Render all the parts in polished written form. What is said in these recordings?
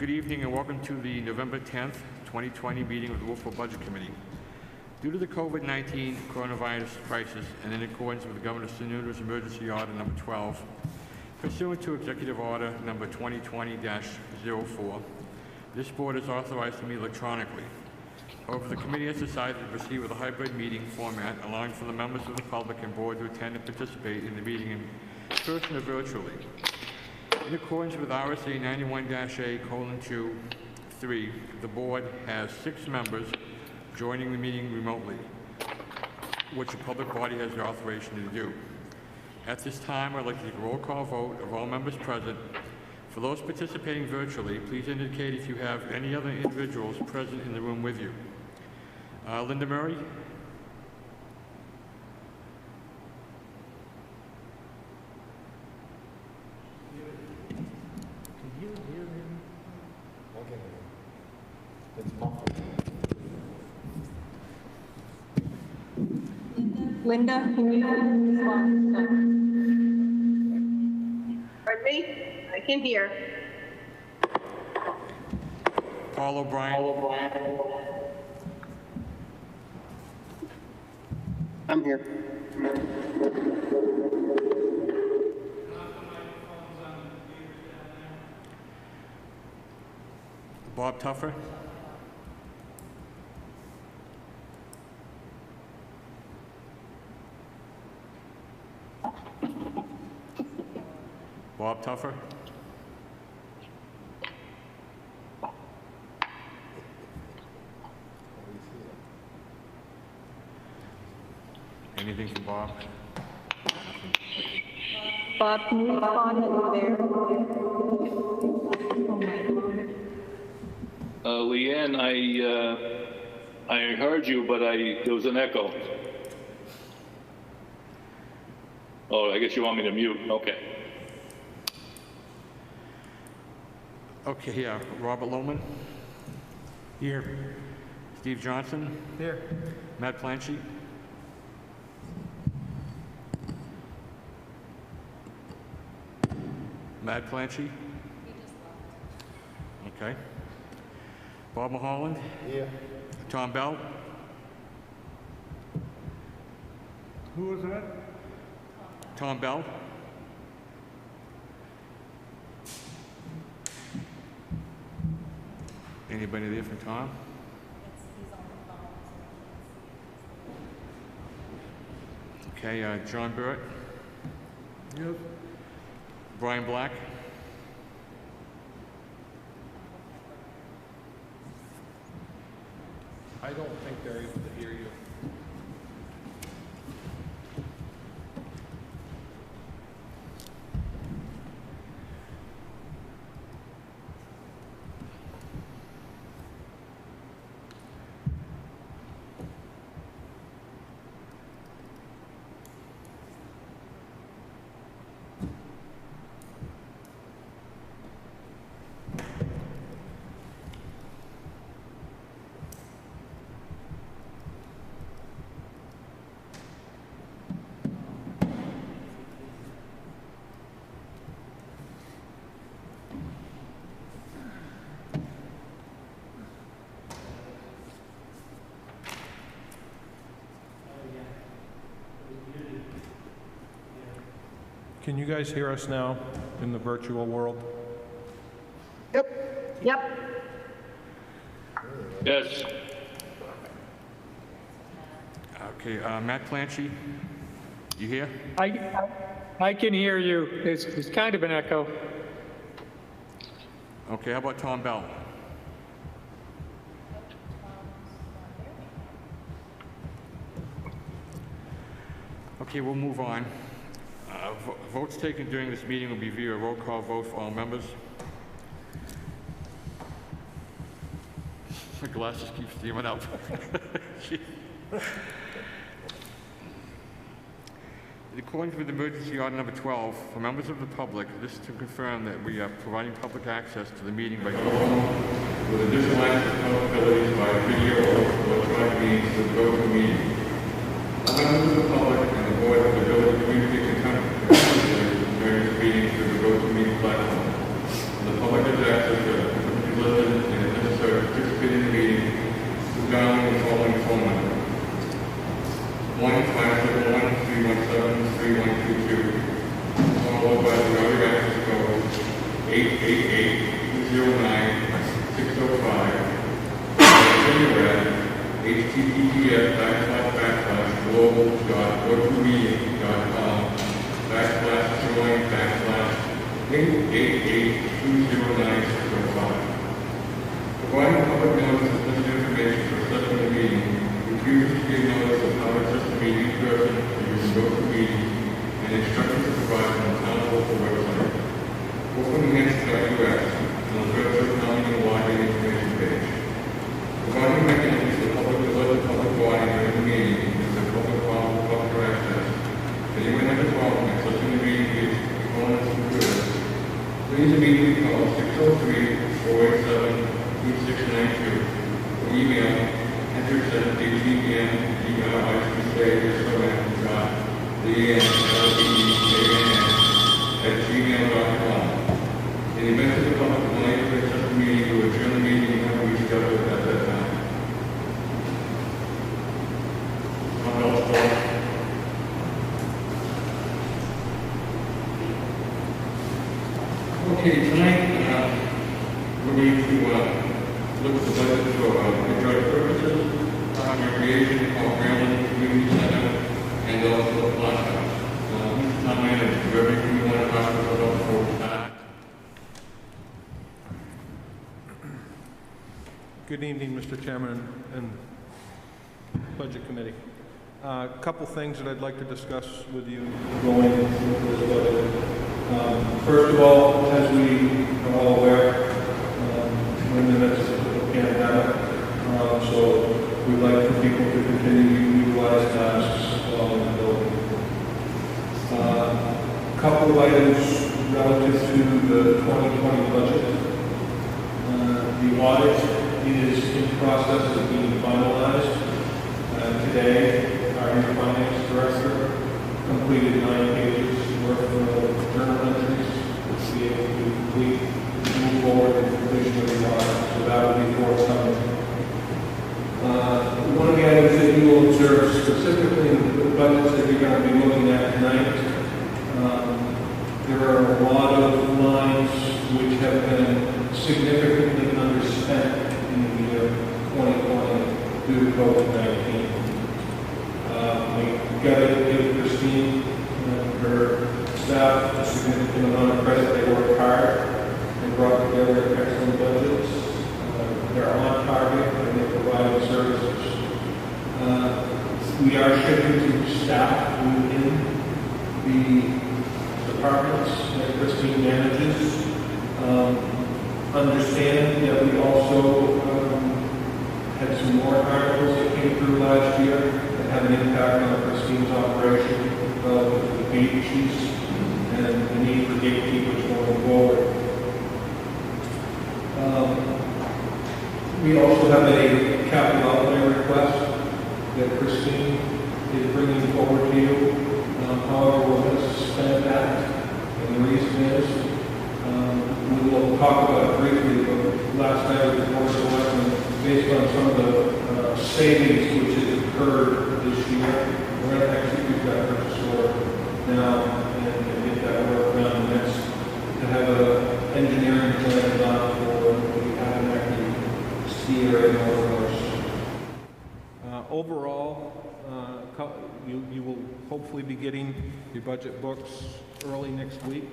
Good evening and welcome to the November 10th, 2020 meeting of the Wolfeboro Budget Committee. Due to the COVID-19 coronavirus crisis and in accordance with the Governor Sununu's Emergency Order Number 12, pursuant to Executive Order Number 2020-04, this board is authorized to meet electronically. However, the committee has decided to proceed with a hybrid meeting format, allowing for the members of the public and board to attend and participate in the meeting in person or virtually. In accordance with RSA 91-A:2(3), the board has 6 members joining the meeting remotely, which a public body has the authorization to do. At this time, I'd like to take a roll call vote of all members present. For those participating virtually, please indicate if you have any other individuals present in the room with you. Linda Murray? Linda, can you respond? Pardon me? I can hear. Paul O'Brien? I'm here. Bob Tuffer? Bob Tuffer? Anything from Bob? Bob, can you respond that you're there? Leanne, I heard you, but there was an echo. Oh, I guess you want me to mute. Okay. Okay, yeah. Robert Lohman? Here. Steve Johnson? Here. Matt Planchy? Matt Planchy? Okay. Bob Mulholland? Yeah. Tom Bell? Who was that? Tom Bell? Anybody there for Tom? Okay, John Burrett? Yes. Brian Black? I don't think they're able to hear you. Can you guys hear us now in the virtual world? Yep. Yes. Okay, Matt Planchy? You here? I can hear you. It's kind of an echo. Okay, how about Tom Bell? Okay, we'll move on. Votes taken during this meeting will be via roll call vote for all members. My glasses keep steaming up. In accordance with Emergency Order Number 12, for members of the public, this is to confirm that we are providing public access to the meeting by telephone with additional accessibilities by video or electronic means to the voting meeting. All members of the public and the board have the ability to communicate during this meeting through the GoToMeeting platform. The public has access to 888-209-605. Providing public notice of such information for such a meeting, refuses to give notice of how to access the meeting in person, or you can go to the meeting, and instructions are provided on the town local website. Wolfeboro.us on the Webster County and Login information page. Providing mechanisms for public to let the public body during the meeting is a public forum for public access. If anyone has a problem accessing the meeting via phone and computer, please immediately call 603-487-2692 or email @gmail.com. In the event of the public unable to access the meeting, we will adjourn the meeting and have rescheduled at that time. Okay, tonight we're going to look at the budget for patriotic purposes, recreation, Maryland Community Center, and also the plaza. Mr. Town Manager, do you have anything you want to talk about before we start? Good evening, Mr. Chairman and Budget Committee. A couple things that I'd like to discuss with you going into this budget. First of all, as we are all aware, we're in the midst of the pandemic, so we'd like for people to continue to utilize masks while in the building. A couple of items relative to the 2020 budget. The audit is in process of being finalized. Today, our new finance director completed 9 pages worth of journal entries to be able to complete, move forward in completion of the audit. So that will be forthcoming. One of the items that you will observe specifically in the budgets that you're going to be looking at tonight, there are a lot of lines which have been significantly underspent in the year 2020 due to COVID-19. We got to give Christine and her staff a significant amount of credit. They worked hard and brought together excellent budgets. They're on target and they provide services. We are shifting to staff within the departments that Christine manages. Understand that we also had some more articles that came through last year that had an impact on Christine's operation relative to the gate chiefs and the need for gatekeepers going forward. We also have a capital outlay request that Christine is bringing forward to you. However, we're going to suspend that, and the reason is we will talk about it briefly, but last night with the Board of Selectmen, based on some of the savings which has occurred this year, we're going to execute that purchase order now and get that work done next to have an engineering plan done for the Abenaki ski area in Northwest. Overall, you will hopefully be getting your budget books early next week.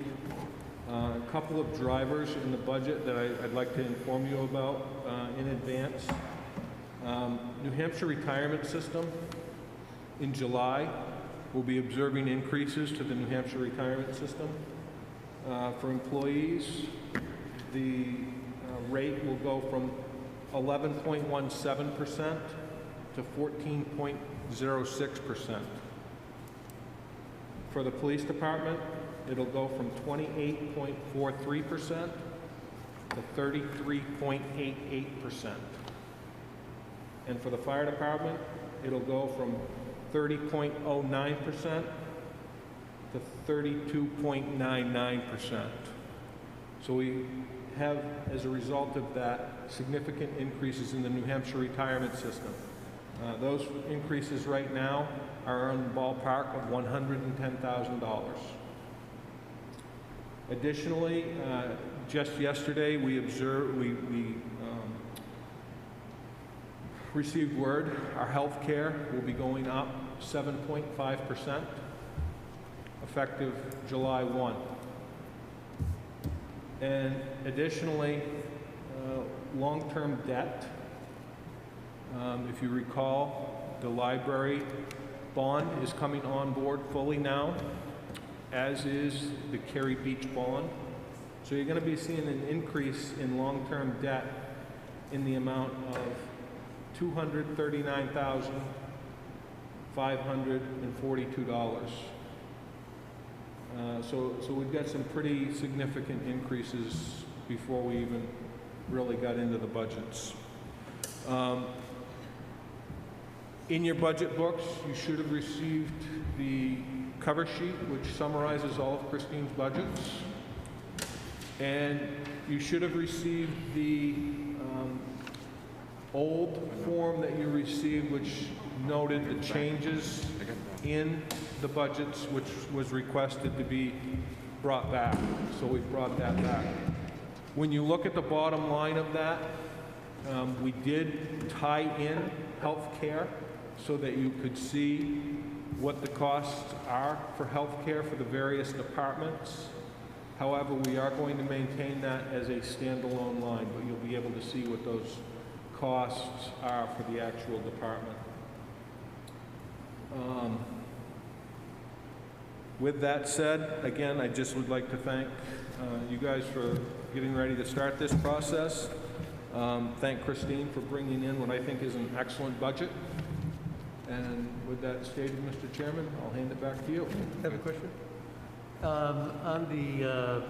A couple of drivers in the budget that I'd like to inform you about in advance. New Hampshire retirement system. In July, we'll be observing increases to the New Hampshire retirement system. For employees, the rate will go from 11.17% to 14.06%. For the police department, it'll go from 28.43% to 33.88%. And for the fire department, it'll go from 30.09% to 32.99%. So we have, as a result of that, significant increases in the New Hampshire retirement system. Those increases right now are in the ballpark of $110,000. Additionally, Just yesterday, we received word our health care will be going up 7.5% effective July 1. And additionally, long-term debt. If you recall, the library bond is coming on board fully now, as is the Cary Beach bond. So you're going to be seeing an increase in long-term debt in the amount of $239,542. So we've got some pretty significant increases before we even really got into the budgets. In your budget books, you should have received the cover sheet, which summarizes all of Christine's budgets. And you should have received the old form that you received, which noted the changes in the budgets, which was requested to be brought back. So we've brought that back. When you look at the bottom line of that, we did tie in health care so that you could see what the costs are for health care for the various departments. However, we are going to maintain that as a standalone line, but you'll be able to see what those costs are for the actual department. With that said, again, I just would like to thank you guys for getting ready to start this process. Thank Christine for bringing in what I think is an excellent budget. And with that stated, Mr. Chairman, I'll hand it back to you. I have a question. On the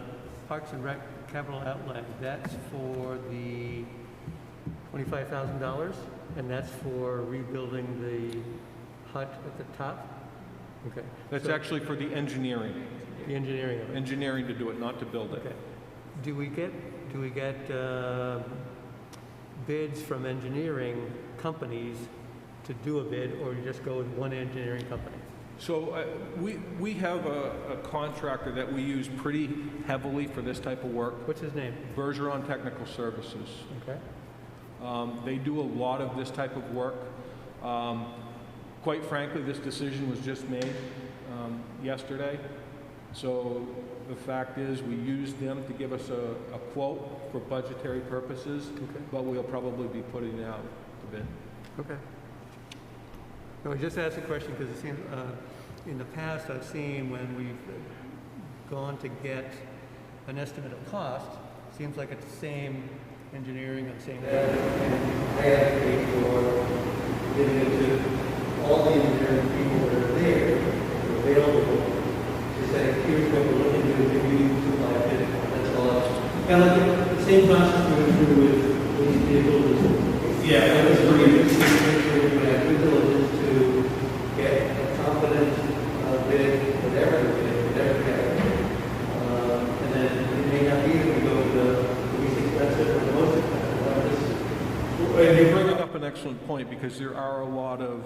Parks and Rec capital outlay, that's for the $25,000, and that's for rebuilding the hut at the top? Okay. That's actually for the engineering. The engineering of it. Engineering to do it, not to build it. Okay. Do we get bids from engineering companies to do a bid, or you just go with one engineering company? So we have a contractor that we use pretty heavily for this type of work. What's his name? Bergeron Technical Services. Okay. They do a lot of this type of work. Quite frankly, this decision was just made yesterday. So the fact is we used them to give us a quote for budgetary purposes, okay, but we'll probably be putting it out to bid. Okay. No, I just asked a question because it seems, in the past I've seen when we've gone to get an estimate of cost, it seems like it's the same engineering and same. I advocate for giving it to all the engineering people that are there, available, to say, here's what we're looking to do, if you supply it, that's all. Kind of like the same process we're going to do with these vehicles. Yeah, I was pretty good. Make sure we have due diligence to get a confident bid, whatever category. And then it may not be that we go with the least expensive or the most expensive. And you bring up an excellent point, because there are a lot of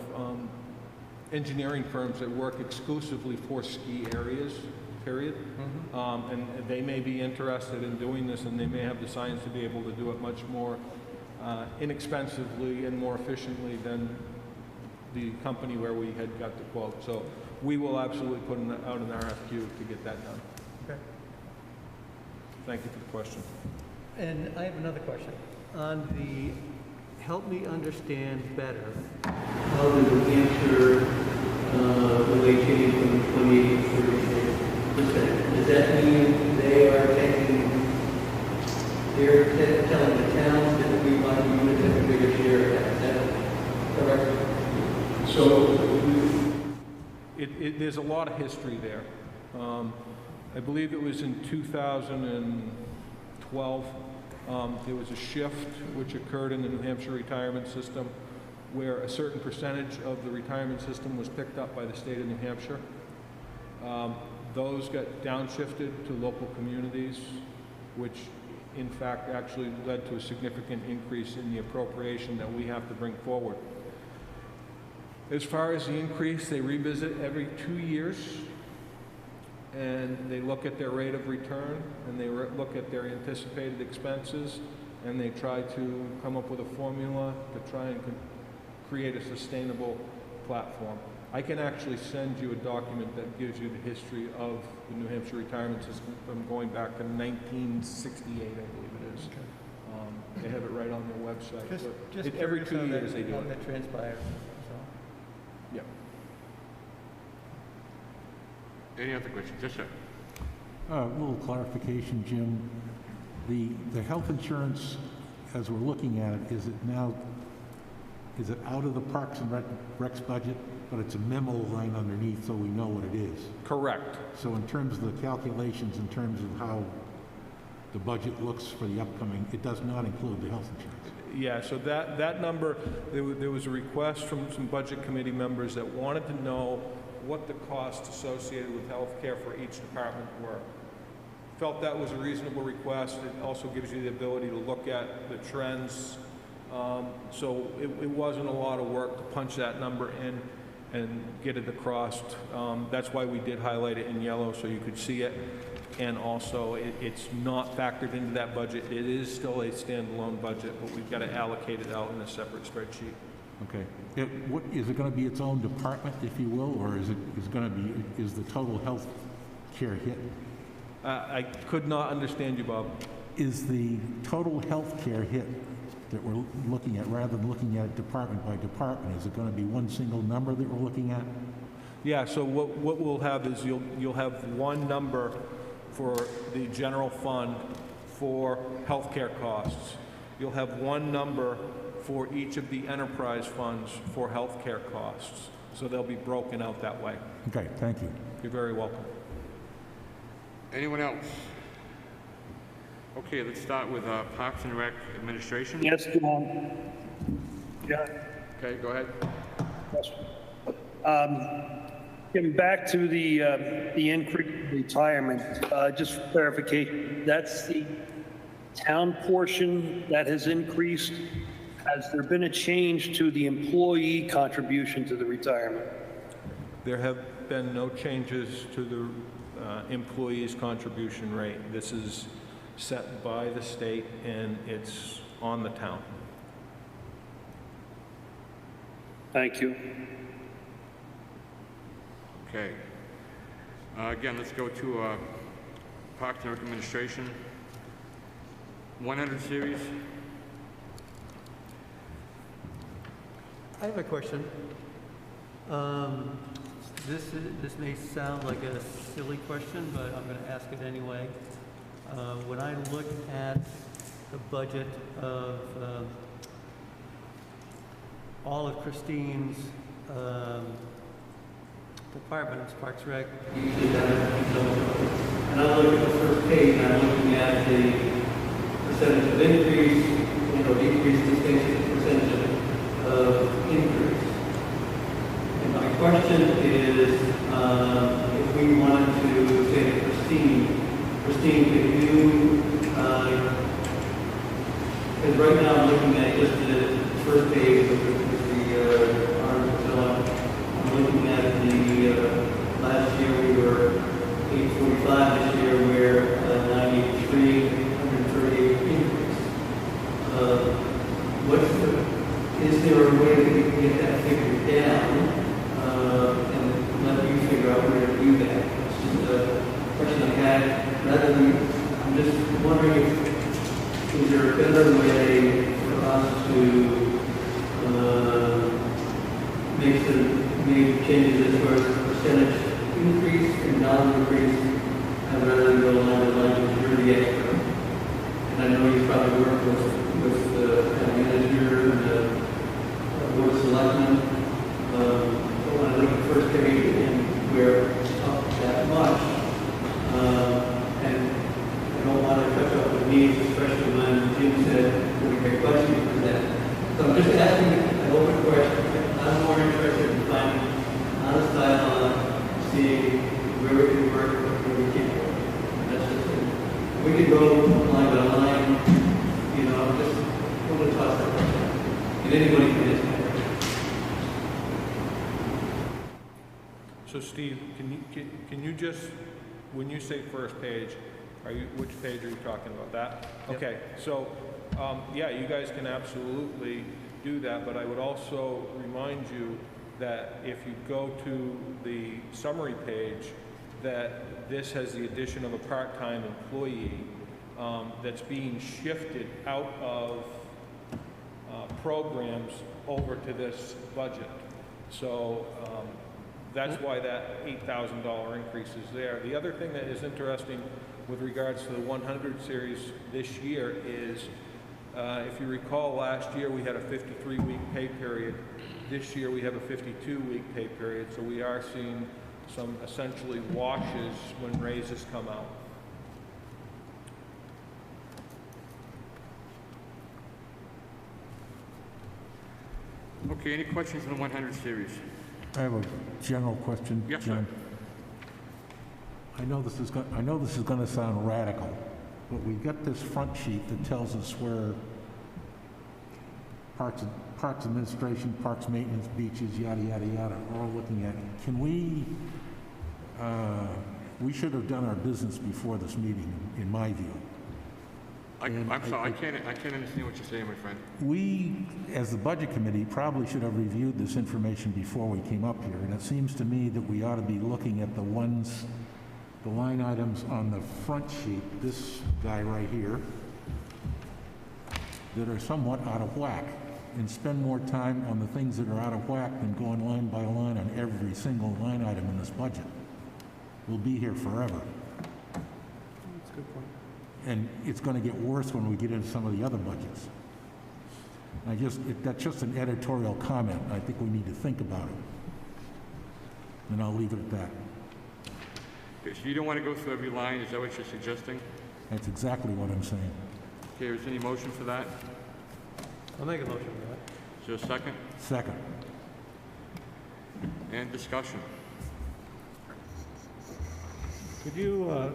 engineering firms that work exclusively for ski areas, period. Mm-hmm. And they may be interested in doing this, and they may have the science to be able to do it much more inexpensively and more efficiently than the company where we had got the quote. So we will absolutely put out an RFQ to get that done. Okay. Thank you for the question. And I have another question. On the help me understand better. How did New Hampshire relate change from 28 to 30%? Does that mean they are taking, they're telling the towns that we want you to take a bigger share of that? Is that correct? So there's a lot of history there. I believe it was in 2012, there was a shift which occurred in the New Hampshire retirement system where a certain percentage of the retirement system was picked up by the state of New Hampshire. Those got downshifted to local communities, which in fact actually led to a significant increase in the appropriation that we have to bring forward. As far as the increase, they revisit every 2 years. and they look at their rate of return, and they look at their anticipated expenses, and they try to come up with a formula to try and create a sustainable platform. I can actually send you a document that gives you the history of the New Hampshire retirement system from going back to 1968, I believe it is. They have it right on their website. Just Every curious 2 how years they do how it. that transpires, so. Yeah. Any other questions? Yes, sir. A little clarification, Jim. The health insurance, as we're looking at it, is it out of the Parks and Rec's budget, but it's a memo line underneath so we know what it is? Correct. So in terms of the calculations, in terms of how the budget looks for the upcoming, it does not include the health insurance. Yeah, so that number, there was a request from some budget committee members that wanted to know what the costs associated with health care for each department were. Felt that was a reasonable request. It also gives you the ability to look at the trends. So it wasn't a lot of work to punch that number in and get it across. That's why we did highlight it in yellow so you could see it. And also, it's not factored into that budget. It is still a standalone budget, but we've got to allocate it out in a separate spreadsheet. Okay. Is it going to be its own department, if you will, or is the total health care hit? I could not understand you, Bob. Is the total health care hit that we're looking at, rather than looking at it department by department, is it going to be one single number that we're looking at? Yeah, so what we'll have is you'll have one number for the general fund for healthcare costs. You'll have one number for each of the enterprise funds for healthcare costs. So they'll be broken out that way. Okay, thank you. You're very welcome. Anyone else? Okay, let's start with Parks and Rec Administration. Yes, John. Yeah. Okay, go ahead. Getting back to the increase in retirement, just for clarification, that's the town portion that has increased. Has there been a change to the employee contribution to the retirement? There have been no changes to the employees' contribution rate. This is set by the state and it's on the town. Thank you. Okay. Again, let's go to Parks and Rec Administration. 100 series. I have a question. This may sound like a silly question, but I'm going to ask it anyway. When I look at the budget of all of Christine's departments, Parks Rec, and I look at the first page, and I'm looking at the percentage of increase, decrease, distinction, percentage of increase. And my question is, if we wanted to say to Christine, could you, because right now I'm looking at just the first page with the article, I'm looking at the last year we were 845, this year we're 93, 138 increase. Is there a way that we can get that figure down and let you figure out where to do that? It's just a question I had. Rather than, I'm just wondering if is there a better way for us to make changes as far as percentage increase and dollar increase, and rather than go line to line with the extra? And I know you probably work with the town manager and the board of selectmen. But when I look at the first page and we're up that much, and I don't want to touch up the needs, especially when Jim said we'll be very budgeting for that. So I'm just asking an open question. I'm more interested in finding honest dialogue, seeing where we can work, where we can't work. That's just it. We could go line by line, just want to toss that question. And anybody can answer that question. So Steve, can you just when you say first page, which page are you talking about? That? Yep. Okay, so, yeah, you guys can absolutely do that, but I would also remind you that if you go to the summary page, that this has the addition of a part-time employee that's being shifted out of programs over to this budget. So that's why that $8,000 increase is there. The other thing that is interesting with regards to the 100 series this year is, if you recall, last year we had a 53-week pay period. This year we have a 52-week pay period, so we are seeing some essentially washes when raises come out. Okay, any questions on the 100 series? I have a general question, Yes, John. sir. I know this is going to sound radical, but we've got this front sheet that tells us where Parks Administration, Parks Maintenance, beaches, yada, yada, yada, are all looking at. Can we should have done our business before this meeting, in my view. I'm sorry, I can't understand what you're saying, my friend. We, as the Budget Committee, probably should have reviewed this information before we came up here, and it seems to me that we ought to be looking at the line items on the front sheet, this guy right here, that are somewhat out of whack, and spend more time on the things that are out of whack than going line by line on every single line item in this budget. We'll be here forever. That's a good point. And it's going to get worse when we get into some of the other budgets. That's just an editorial comment. I think we need to think about it. And I'll leave it at that. Okay, so you don't want to go through every line, is that what you're suggesting? That's exactly what I'm saying. Okay, is there any motion for that? I'll make a motion for that. Is there a second? Second. And discussion. Could you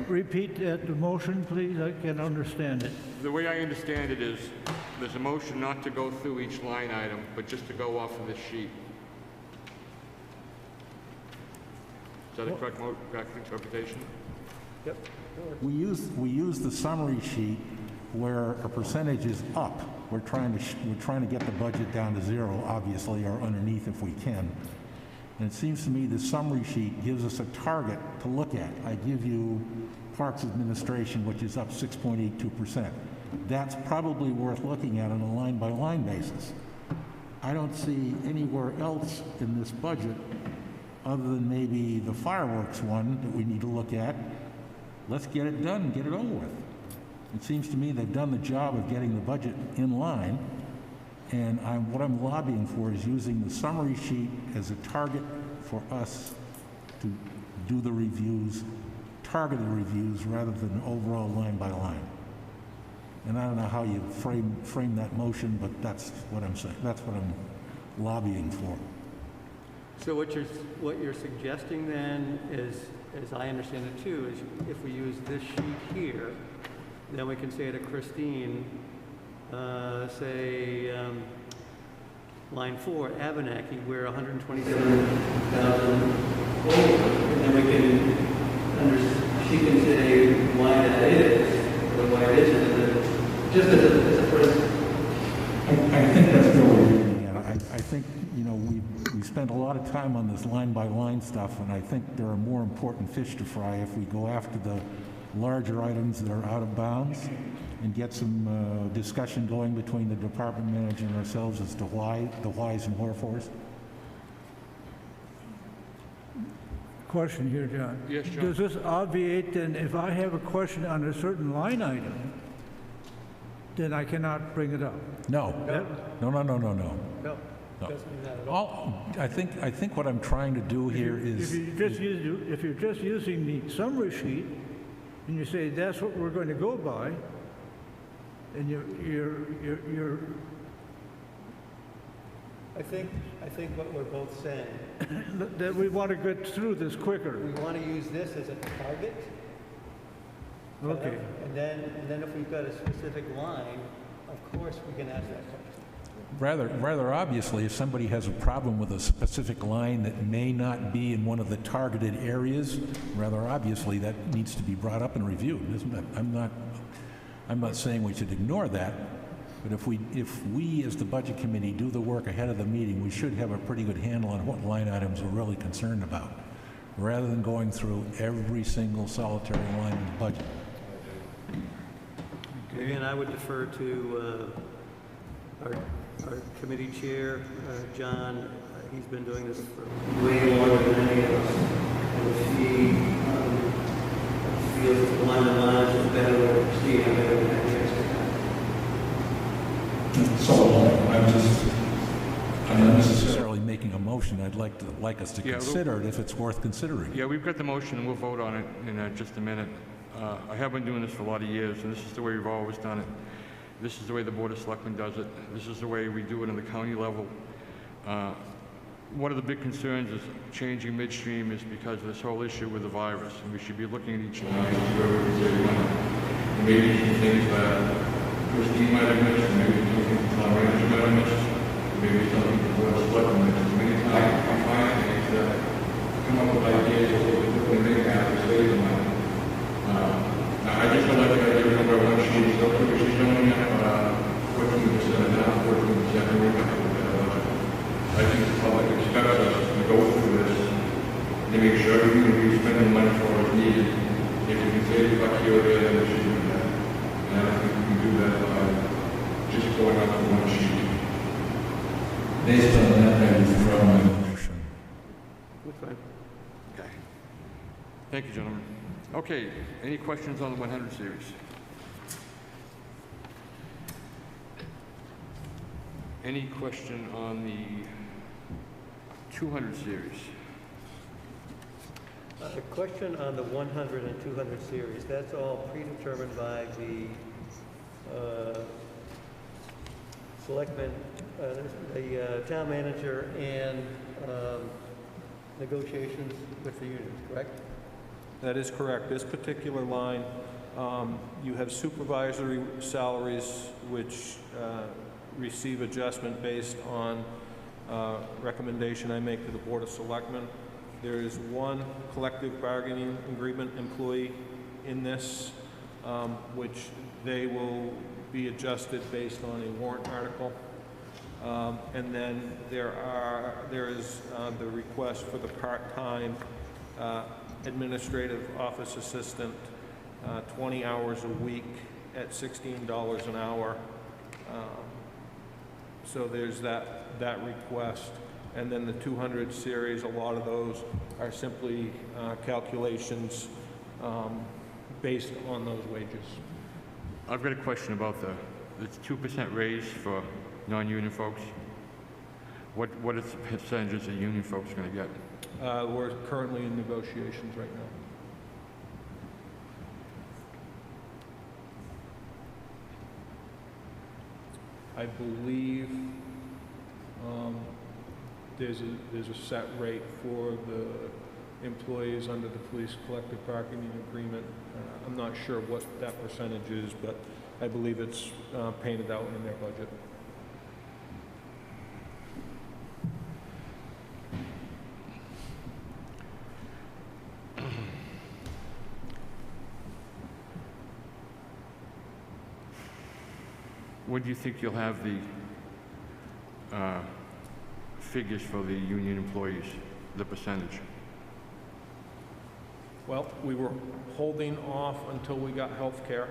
repeat the motion, please? I can't understand it. The way I understand it is, there's a motion not to go through each line item, but just to go off of this sheet. Is that a correct interpretation? Yep. We use the summary sheet where a percentage is up. We're trying to get the budget down to zero, obviously, or underneath if we can. And it seems to me the summary sheet gives us a target to look at. I give you Parks Administration, which is up 6.82%. That's probably worth looking at on a line-by-line basis. I don't see anywhere else in this budget, other than maybe the fireworks one that we need to look at. Let's get it done and get it over with. It seems to me they've done the job of getting the budget in line, and what I'm lobbying for is using the summary sheet as a target for us to do the reviews, targeted reviews, rather than overall line by line. And I don't know how you frame that motion, but that's what I'm saying. That's what I'm lobbying for. So what you're suggesting then is, as I understand it too, is if we use this sheet here, then we can say to Christine, line 4, Abenaki, we're 127,000 over, and then we can, she can say why that is, or why it isn't, just as a first. I think that's where we're getting at. I think, we spent a lot of time on this line-by-line stuff, and I think there are more important fish to fry if we go after the larger items that are out of bounds and get some discussion going between the department manager and ourselves as to why, the whys and wherefores. Question here, John. Yes, John. Does this obviate then, if I have a question on a certain line item, then I cannot bring it up? No. No. No, doesn't mean that at all. I think what I'm trying to do here is... If you're just using the summary sheet, and you say that's what we're going to go by, and you're I think what we're both saying, that we want to get through this quicker. we want to use this as a target. Okay. And then if we've got a specific line, of course we can ask that question. rather obviously, if somebody has a problem with a specific line that may not be in one of the targeted areas, rather obviously that needs to be brought up and reviewed, isn't it? I'm not saying we should ignore that, but if we as the budget committee do the work ahead of the meeting, we should have a pretty good handle on what line items we're really concerned about, rather than going through every single solitary line in the budget. Again, I would defer to our committee chair, John. He's been doing this for way longer than any of us. And if he feels that one of the lines is better, or Steve, I better than that I'm not necessarily making a motion. I'd like us to consider it if it's worth considering. Yeah, we've got the motion, and we'll vote on it in just a minute. I have been doing this for a lot of years, and this is the way we've always done it. This is the way the Board of Selectmen does it. This is the way we do it on the county level. One of the big concerns is changing midstream is because of this whole issue with the virus, and we should be looking at each line to where we can save money. And maybe some things that Christine might have missed, maybe something the town manager might have missed, maybe something the Board of Selectmen missed. Many times I find things that come up with ideas of what we can make out to save money. I just don't like the idea of number one sheet, so she's showing up 14% now, 14% I think the public expects us to go through this to make sure everything we're spending money for is needed. If we can save a buck here or there, then we should do that. And I don't think we can do that by just going up to one sheet. Based on that, I withdraw my motion. That's fine. Okay. Thank you, gentlemen. Okay, any questions on the 100 series? Any question on the 200 series? A question on the 100 and 200 series. That's all predetermined by the selectmen, the town manager, and negotiations with the unions, correct? That is correct. This particular line, you have supervisory salaries, which receive adjustment based on recommendation I make to the Board of Selectmen. There is one collective bargaining agreement employee in this, which they will be adjusted based on a warrant article. And then there is the request for the part-time administrative office assistant, 20 hours a week at $16 an hour. So there's that request. And then the 200 series, a lot of those are simply calculations based on those wages. I've got a question about the 2% raise for non-union folks. What is the percentages the union folks going to get? We're currently in negotiations right now. I believe there's a set rate for the employees under the police collective bargaining agreement. I'm not sure what that percentage is, but I believe it's painted out in their budget. When do you think you'll have the figures for the union employees, the percentage? Well, we were holding off until we got health care.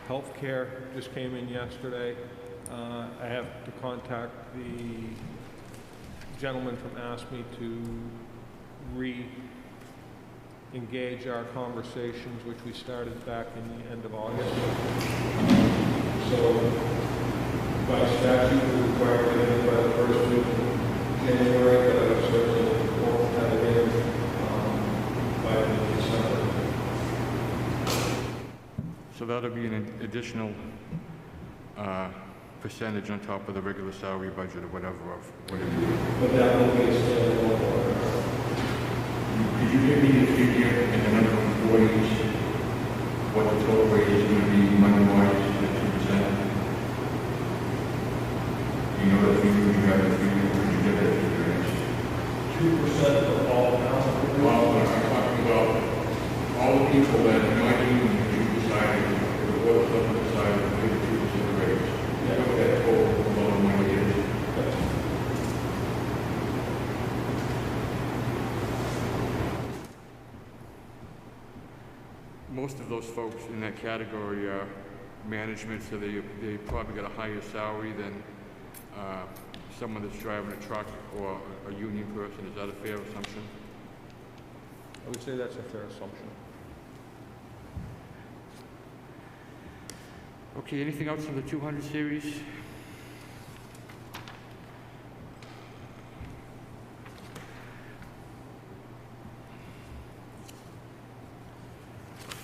Health care just came in yesterday. I have to contact the gentleman from ASME to re-engage our conversations, which we started back in the end of August. So, by statute, we're required to get it by the first week of January, but I certainly won't have it in by December. So that'll be an additional percentage on top of the regular salary budget or whatever. But that will be a standalone. Could you give me the figure in the number of employees, what the total rate is going to be money-wise, the 2%? You know that you have to get that experience. 2% of all council. Well, I'm talking about all the people that are not union, you decided, the board of selectmen decided to give 2% raise. You know what that total amount of money is. Most of those folks in that category are management, so they probably got a higher salary than someone that's driving a truck or a union person. Is that a fair assumption? I would say that's a fair assumption. Okay, anything else in the 200 series?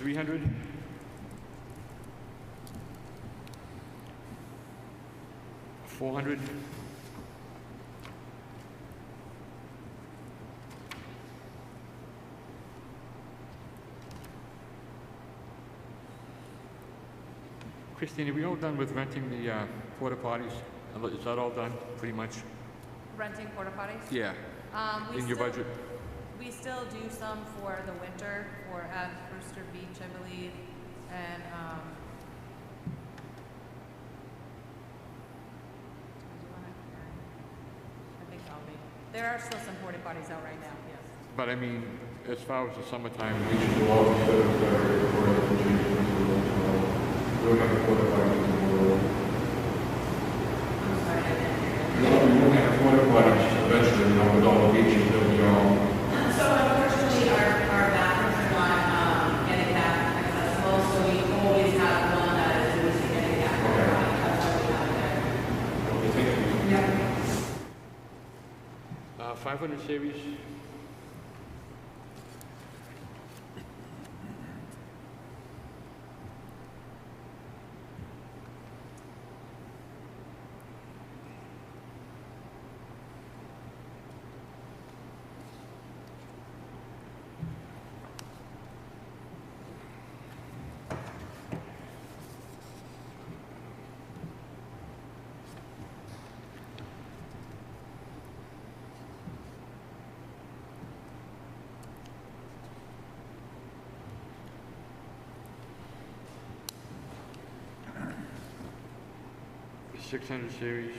$300. $400. Christine, are we all done with renting the porta potties? Is that all done, pretty much? Renting porta potties? Yeah. In your budget? We still do some for the winter, for at Brewster Beach, I believe, and I think I'll be. There are still some porta potties out right now. Yes. But I mean, as far as the summertime, we should do all the service area for the changes. We don't have a porta potties in the world. I'm sorry, I didn't hear you. We don't have porta potties eventually, you know, with all the beaches that we all. So unfortunately, our bathrooms are not handicap accessible, so we always have one that is always handicap. That's why we have it there. Yeah. 500 series. $600 series.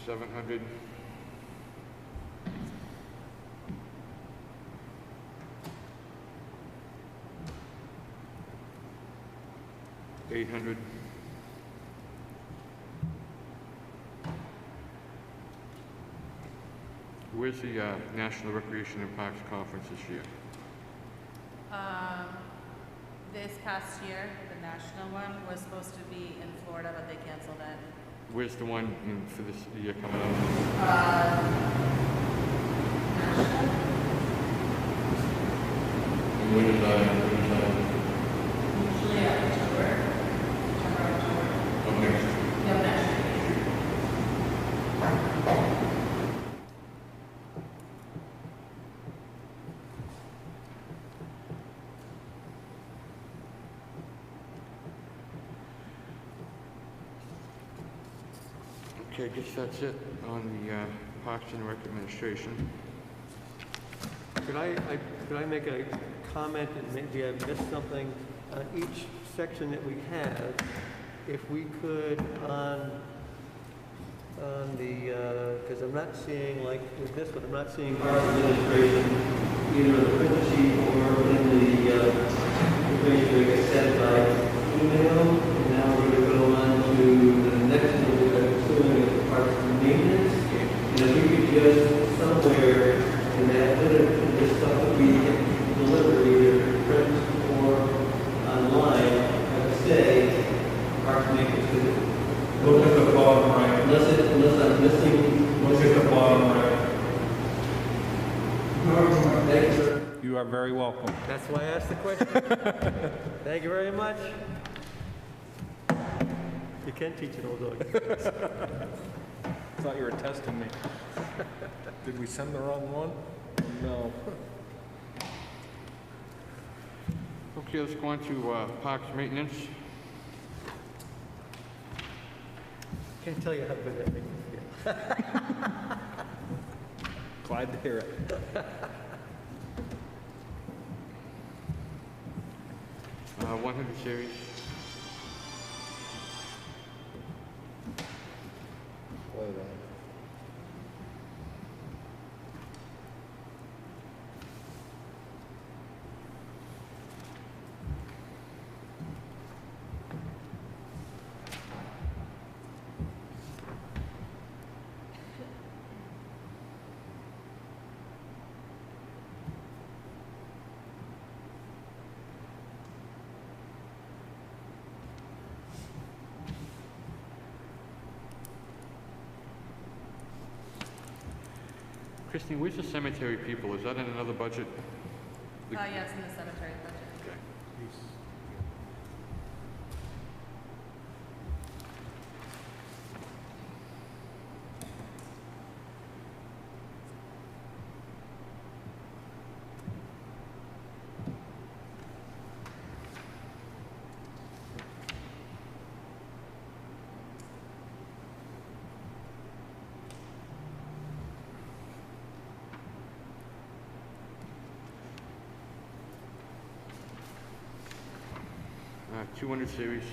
$700. $800. Where's the National Recreation and Parks Conference this year? This past year, the national one was supposed to be in Florida, but they canceled it. Where's the one for this year coming up? National? And when is that? Usually October. Of next year. Yeah, next year. Okay, I guess that's it on the Parks and Rec Administration. Could I make a comment, and maybe I missed something, on each section that we have, if we could on the, because I'm not seeing, like with this one, I'm not seeing Parks Administration either on the print sheet or in the information that gets sent by email. And now we're going to go on to the next one, which I'm assuming is Parks and Maintenance. And if we could just somewhere in that literature, just stuff that we deliver either print or online, I would say Parks and Maintenance. Look at the bottom right. Unless I'm missing. Look at the bottom right. Thank you, sir. You are very welcome. That's why I asked the question. Thank you very much. You can teach an old dog. Thought you were testing me. Did we send the wrong one? No. Okay, let's go on to parks maintenance. Can't tell you how good that makes me feel. Glad to hear it. 100 series. Play that. Christine, where's the cemetery people? Is that in another budget? Yes, in the cemetery budget. Okay. Uh, 200 series.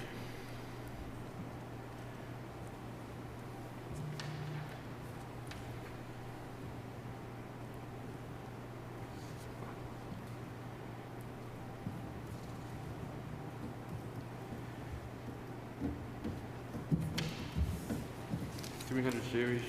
Series.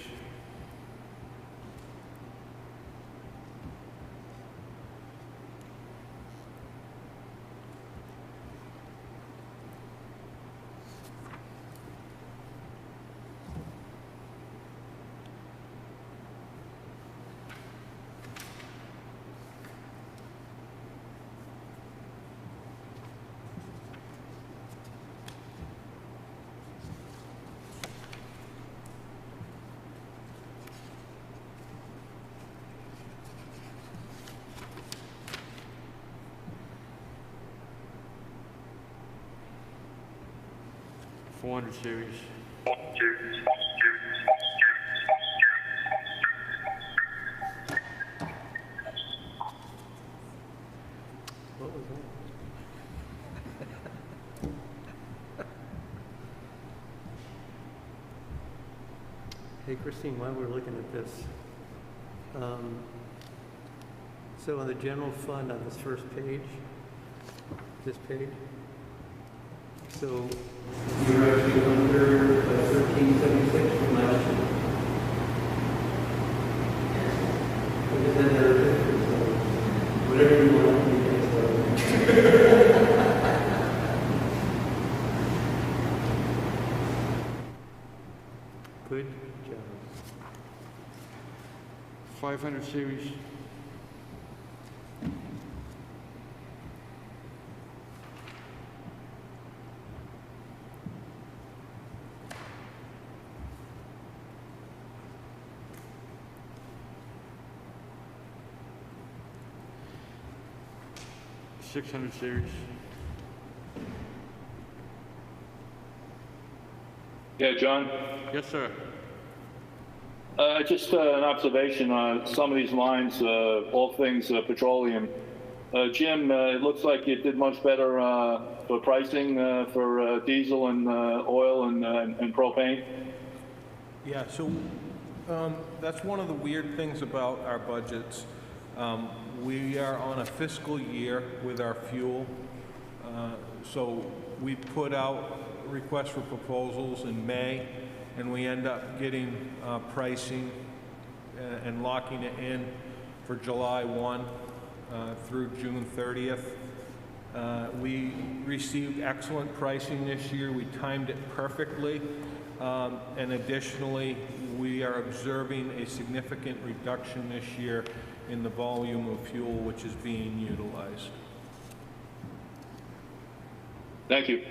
.400 series. What was that? Hey, Christine, while we're looking at this, so on the general fund on this first page, this page, so you're actually under 1376 from last year. But then there are different, so whatever you want to do, good job. 500 series. .600 series. Yeah, John? Yes, sir. Just an observation on some of these lines, all things petroleum. Jim, it looks like you did much better for pricing for diesel and oil and propane. Yeah, so that's one of the weird things about our budgets. We are on a fiscal year with our fuel, so we put out requests for proposals in May, and we end up getting pricing and locking it in for July 1 through June 30th. We received excellent pricing this year. We timed it perfectly, and additionally, we are observing a significant reduction this year in the volume of fuel which is being utilized. Thank you.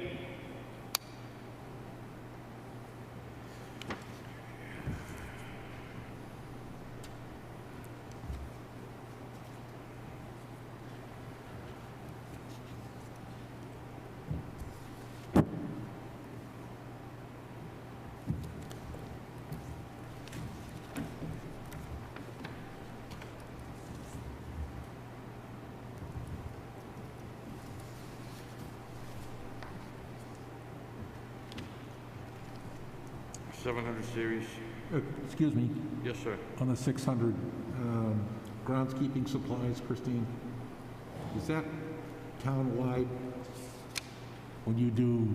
700 series. Excuse me, Yes, sir. on the 600 groundskeeping supplies, Christine, is that town-wide when you do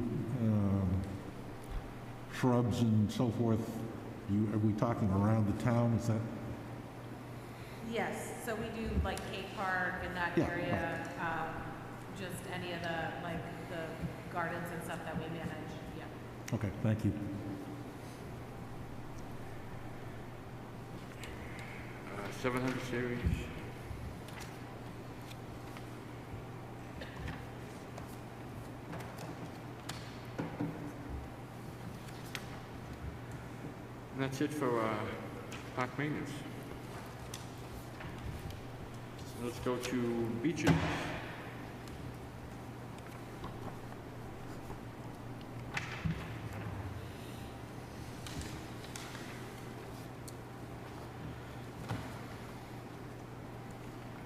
shrubs and so forth? Are we talking around the town? Is that? Yes, so we do like Cape Park in that Yeah, area, just any of the, like, the gardens and stuff that we manage, yeah. Okay, thank you. 700 series. And that's it for park maintenance. Let's go to beaches.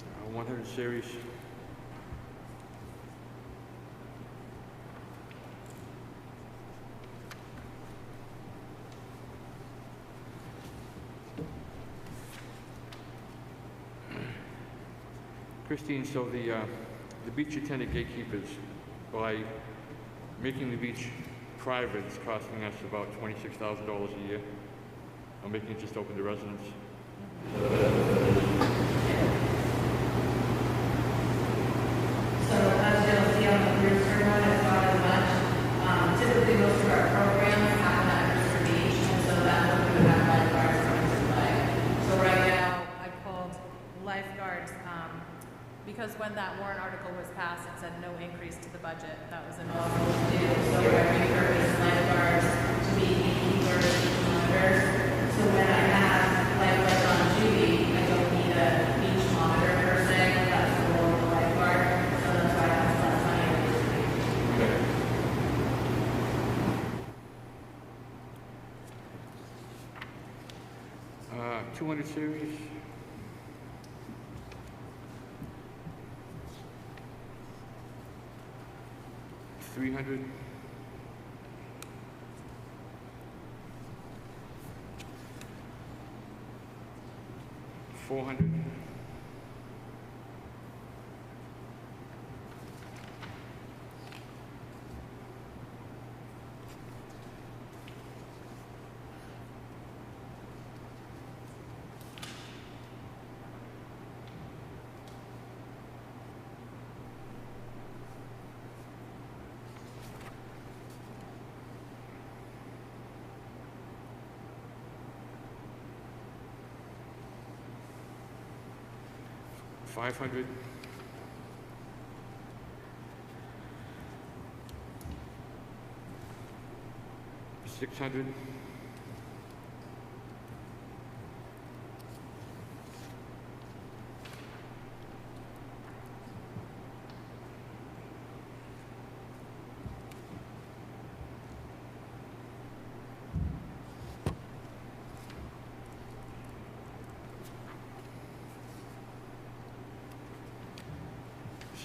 Uh, 100 series. Christine, so the beach attendant gatekeepers, by making the beach private, it's costing us about $26,000 a year. I'm making it just open to residents. So as you'll see on the Brewster one, it's not as much. Typically, most of our programs happen at Brewster Beach, and so that's what we would have lifeguards coming to play. So right now, I pulled lifeguards, because when that warrant article was passed, it said no increase to the budget. That was impossible to do. So I repurposed lifeguards to be gatekeepers and monitors. So when I have lifeguards on duty, I don't need a beach monitor per se. That's the role of the lifeguard. So that's why I have less money in the beach. 200 series. $300. 400. 500. 600.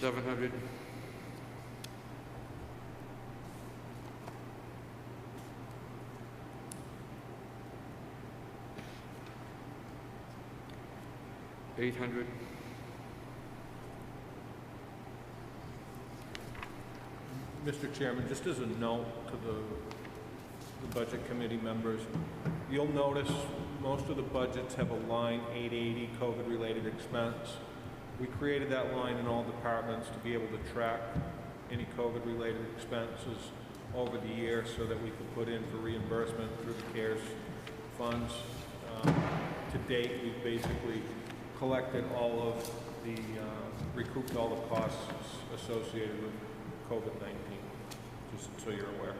700. 800. Mr. Chairman, just as a note to the Budget Committee members, you'll notice most of the budgets have a line 880 COVID-related expense. We created that line in all departments to be able to track any COVID-related expenses over the year so that we could put in for reimbursement through the CARES funds. To date, we've basically collected all of the, recouped all the costs associated with COVID-19, just so you're aware.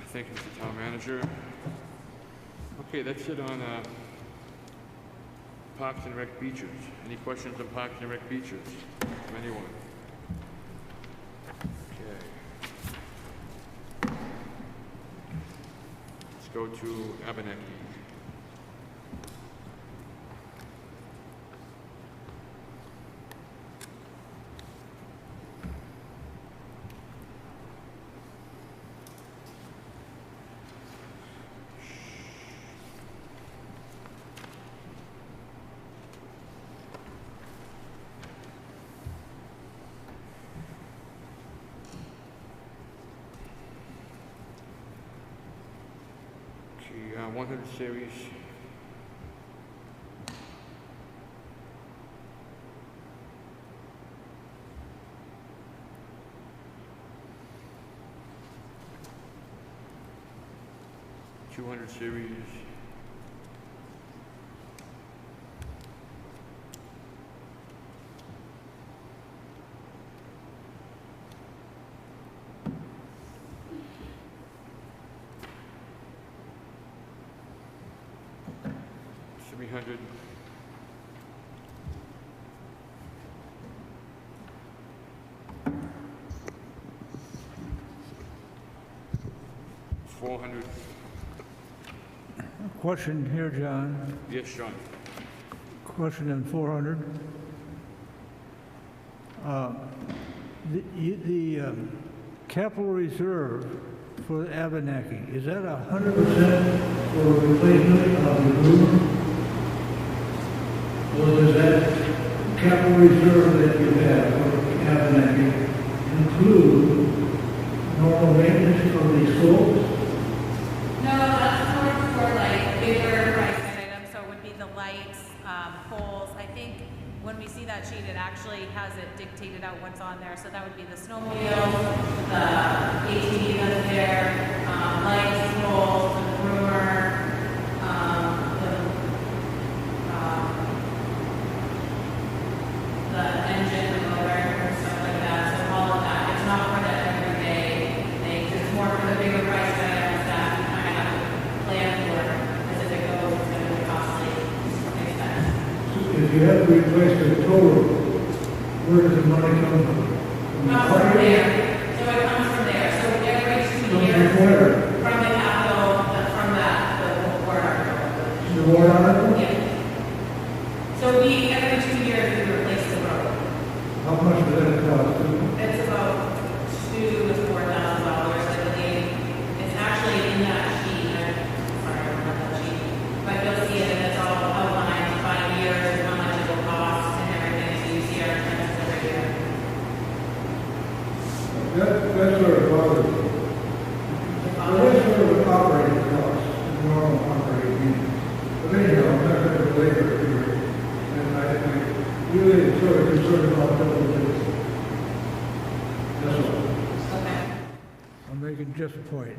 Thank you, Mr. Town Manager. Okay, that's it on Parks and Rec beaches. Any questions on Parks and Rec beaches from anyone? Okay. Let's go to Abenaki. Okay, 100 series. $200 series. $300. $400. Question here, John. Yes, John. Question in 400. The capital reserve for the Abenaki, is that 100% for replacement of the roof? Or does that capital reserve that you have for Abenaki include normal maintenance of these slopes? No, that's more for like bigger price items, so it would be the lights, poles. I think when we see that sheet, it actually has it dictated out what's on there. So that would be the snowmobile, the ATV that's there, lights, poles, the groomer, the engine, the motor, stuff like that. So all of that. It's not for the everyday things. It's more for the bigger price items that we kind of have to plan for, as if it goes, it's going to be costly expense. If you have to replace the total, where does the money come from? Comes from there. So it comes from there. So every 2 years, from the capital, from that, the warrant article. The warrant article? Yeah. So we, every 2 years, we replace the road. How much does that cost? It's about $2,000 to $4,000, I believe. It's actually in that sheet. Sorry, I don't have that sheet. But you'll see it, and it's all outlined by years and how much it will cost and everything. So you see our expenses every year. That's sort of bothers me. That's sort of operating costs, normal operating needs. But anyhow, I'm not going to belabor it here. And I really am sort of concerned about double dips. That's all. Okay. I'm making just a point.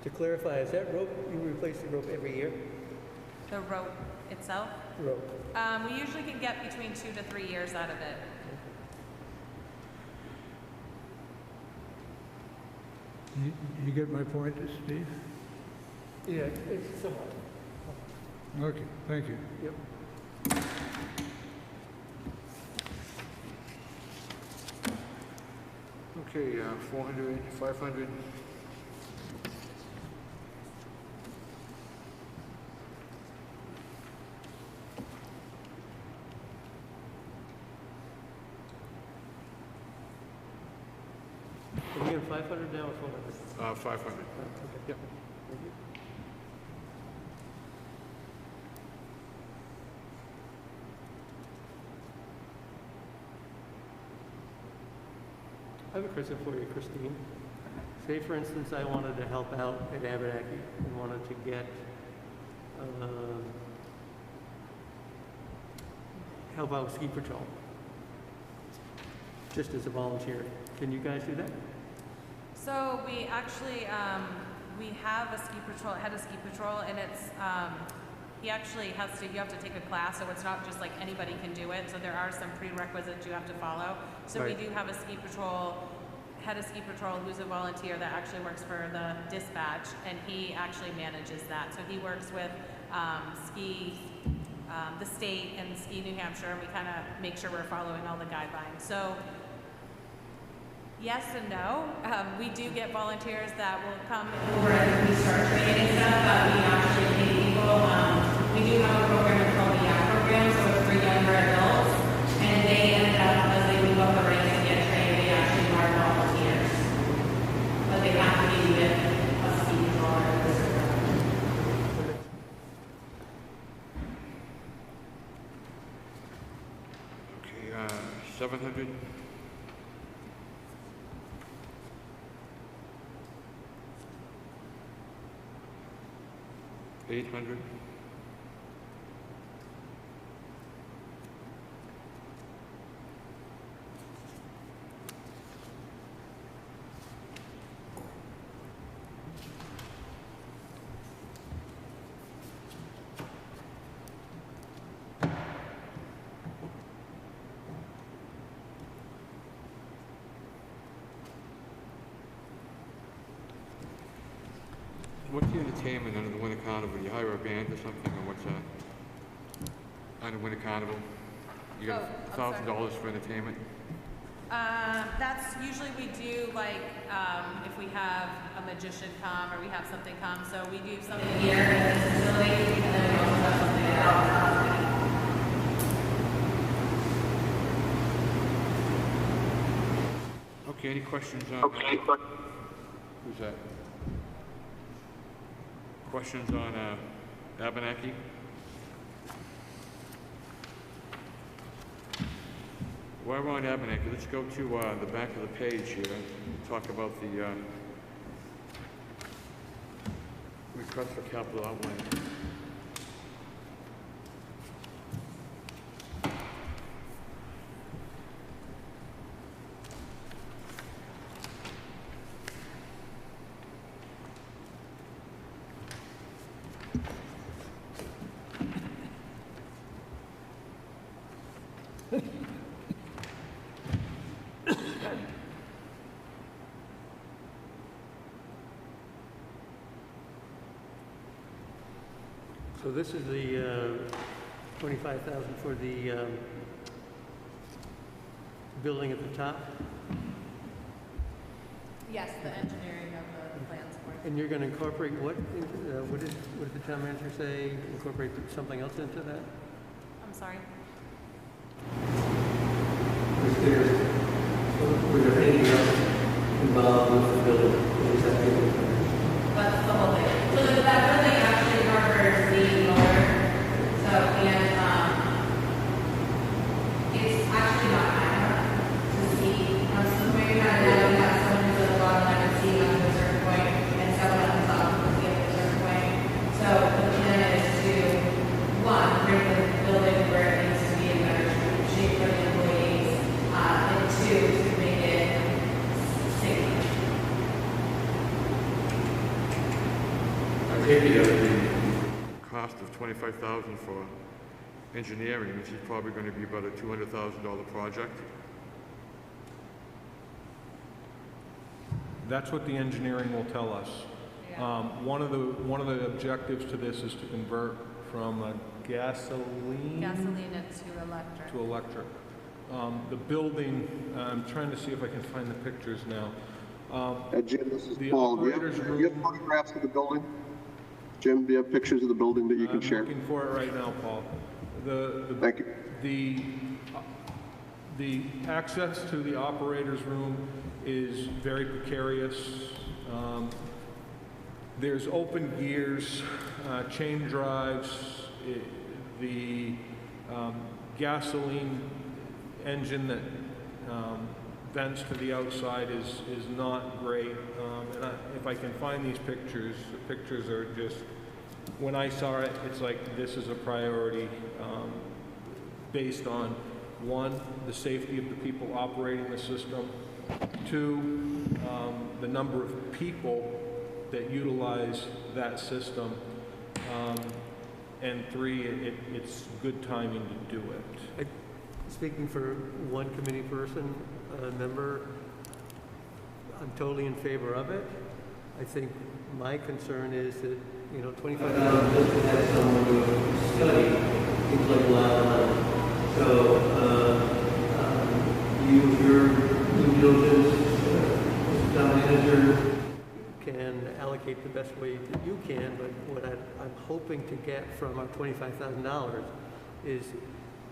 To clarify, is that rope, you replace the rope every year? The rope itself? Rope. We usually can get between 2 to 3 years out of it. You get my point, Steve? Yeah, it's somewhat. Okay, thank you. Yep. Okay, 400, 500. Are we getting 500 now or 400? 500. Okay. Yep. Thank you. I have a question for you, Christine. Say, for instance, I wanted to help out at Abenaki and wanted to get help out with ski patrol, just as a volunteer. Can you guys do that? So we actually, we have a ski patrol, head of ski patrol, and it's, he actually has to, you have to take a class, so it's not just like anybody can do it. So there are some prerequisites you have to follow. So Right. we do have a ski patrol, head of ski patrol who's a volunteer that actually works for the dispatch, and he actually manages that. So he works with ski, the state and Ski New Hampshire, and we kind of make sure we're following all the guidelines. So yes and no. We do get volunteers that will come over and we start training and stuff, but we actually pay people. We do have a program called the YAC program, so it's for younger adults, and they end up, as they move up the ranks and get trained, they actually are volunteers. But they have to be with a ski patrol or a surfer. Okay, 700. 800. What's the entertainment under the Winter Carnival? Do you hire a band or something, or what's that? Under Winter Carnival? You got $1,000 for entertainment? That's usually we do like if we have a magician come or we have something come. So we do something here at this facility, and then we also have something at Okay, any questions on who's that? Questions on Abenaki? While we're on Abenaki, let's go to the back of the page here and talk about the request for capital outlay. So this is the $25,000 for the building at the top? Yes, the engineering of the plans for it. And you're going to incorporate what did the town manager say? Incorporate something else into that? I'm sorry. Was there anything else involved with the building? That's the whole thing. So that building actually covers the motor. So, and it's actually not high enough to see. So maybe not now we have someone who's at the bottom that can see up to a certain point, and someone at the top can see up to a certain point. So the plan is to, one, bring the building where it needs to be in better shape for the employees, and two, to make it safer. The cost of $25,000 for engineering, which is probably going to be about a $200,000 project. That's what the engineering will tell us. Yeah. One of the objectives to this is to convert from gasoline to electric. to electric. The building, I'm trying to see if I can find the pictures now. Jim, this is The Paul. Do you operator's have room. photographs of the building? Jim, do you have pictures of the building that you can share? I'm looking for it right now, Paul. Thank you. The access to the operator's room is very precarious. There's open gears, chain drives, the gasoline engine that vents to the outside is not great. And if I can find these pictures, the pictures are just, when I saw it, it's like this is a priority based on, one, the safety of the people operating the system, two, the number of people that utilize that system, and three, it's good timing to do it. Speaking for one committee person, member, I'm totally in favor of it. I think my concern is that, you know, $25,000 just to have someone to study seems like a lot of money. So, your due diligence, town manager, can allocate the best way that you can, but what I'm hoping to get from our $25,000 is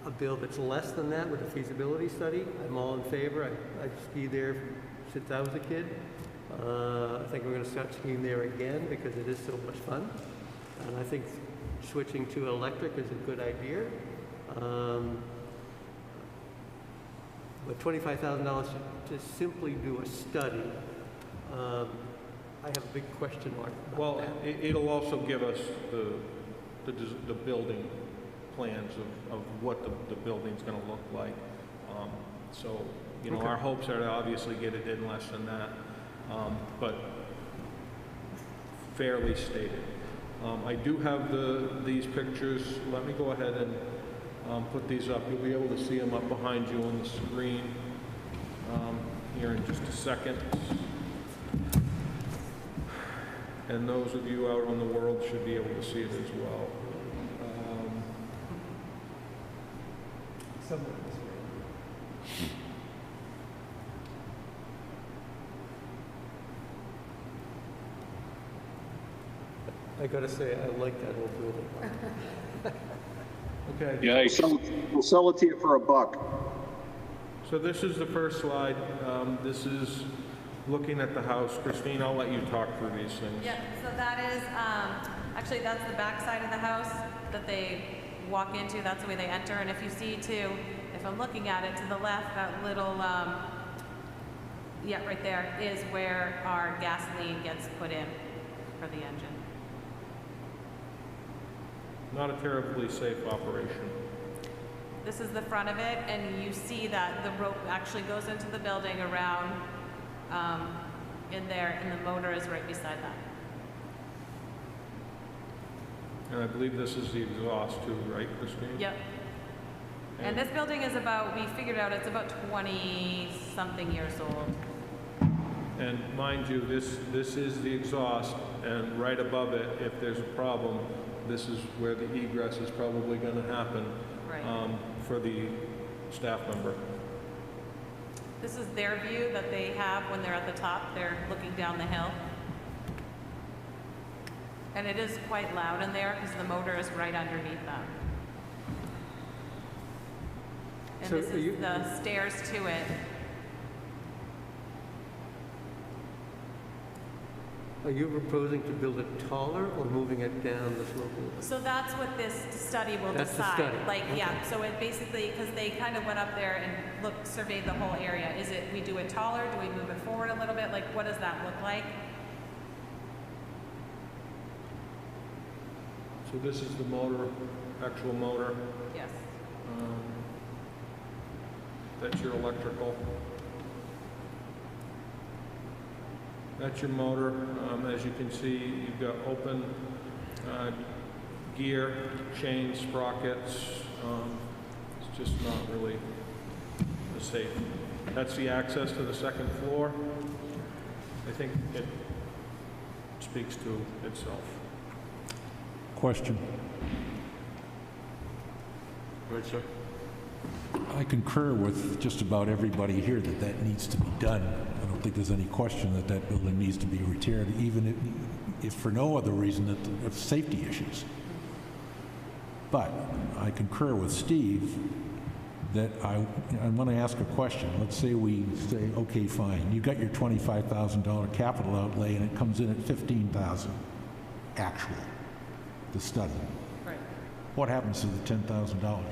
a bill that's less than that with a feasibility study. I'm all in favor. I've skied there since I was a kid. I think we're going to start skiing there again because it is so much fun. And I think switching to electric is a good idea. But $25,000 to simply do a study, I have a big question mark about Well, that. it'll also give us the building plans of what the building's gonna look like. So, you know, Okay. our hopes are to obviously get it in less than that, but fairly stated. I do have these pictures. Let me go ahead and put these up. You'll be able to see them up behind you on the screen here in just a second. And those of you out on the world should be able to see it as well. I gotta say, I like that whole building. Okay. Yikes. We'll sell it to you for $1. So this is the first slide. This is looking at the house. Christine, I'll let you talk through these things. Yeah, so that is, actually, that's the back side of the house that they walk into. That's the way they enter. And if you see too, if I'm looking at it to the left, that little, yeah, right there is where our gasoline gets put in for the engine. Not a terribly safe operation. This is the front of it, and you see that the rope actually goes into the building around in there, and the motor is right beside that. And I believe this is the exhaust too, right, Christine? Yep. And this building is about, we figured out it's about 20-something years old. And mind you, this is the exhaust, and right above it, if there's a problem, this is where the egress is probably going to happen for the staff member. This is their view that they have when they're at the top. They're looking down the hill. And it is quite loud in there because the motor is right underneath them. And So this is the stairs to it. Are you proposing to build it taller or moving it down the slope? So that's what this study will That's the decide. study, Like, okay. yeah, so it basically, because they kind of went up there and surveyed the whole area. Is it, we do it taller? Do we move it forward a little bit? Like, what does that look like? So this is the motor, actual motor. Yes. That's your electrical. That's your motor. As you can see, you've got open gear, chain, sprockets. It's just not really safe. That's the access to the second floor. I think it speaks to itself. Question. Go ahead, sir. I concur with just about everybody here that that needs to be done. I don't think there's any question that that building needs to be repaired, even if for no other reason than of safety issues. But I concur with Steve that I want to ask a question. Let's say we say, okay, fine, you got your $25,000 capital outlay and it comes in at $15,000 actual, the study. Right. What happens to the $10,000?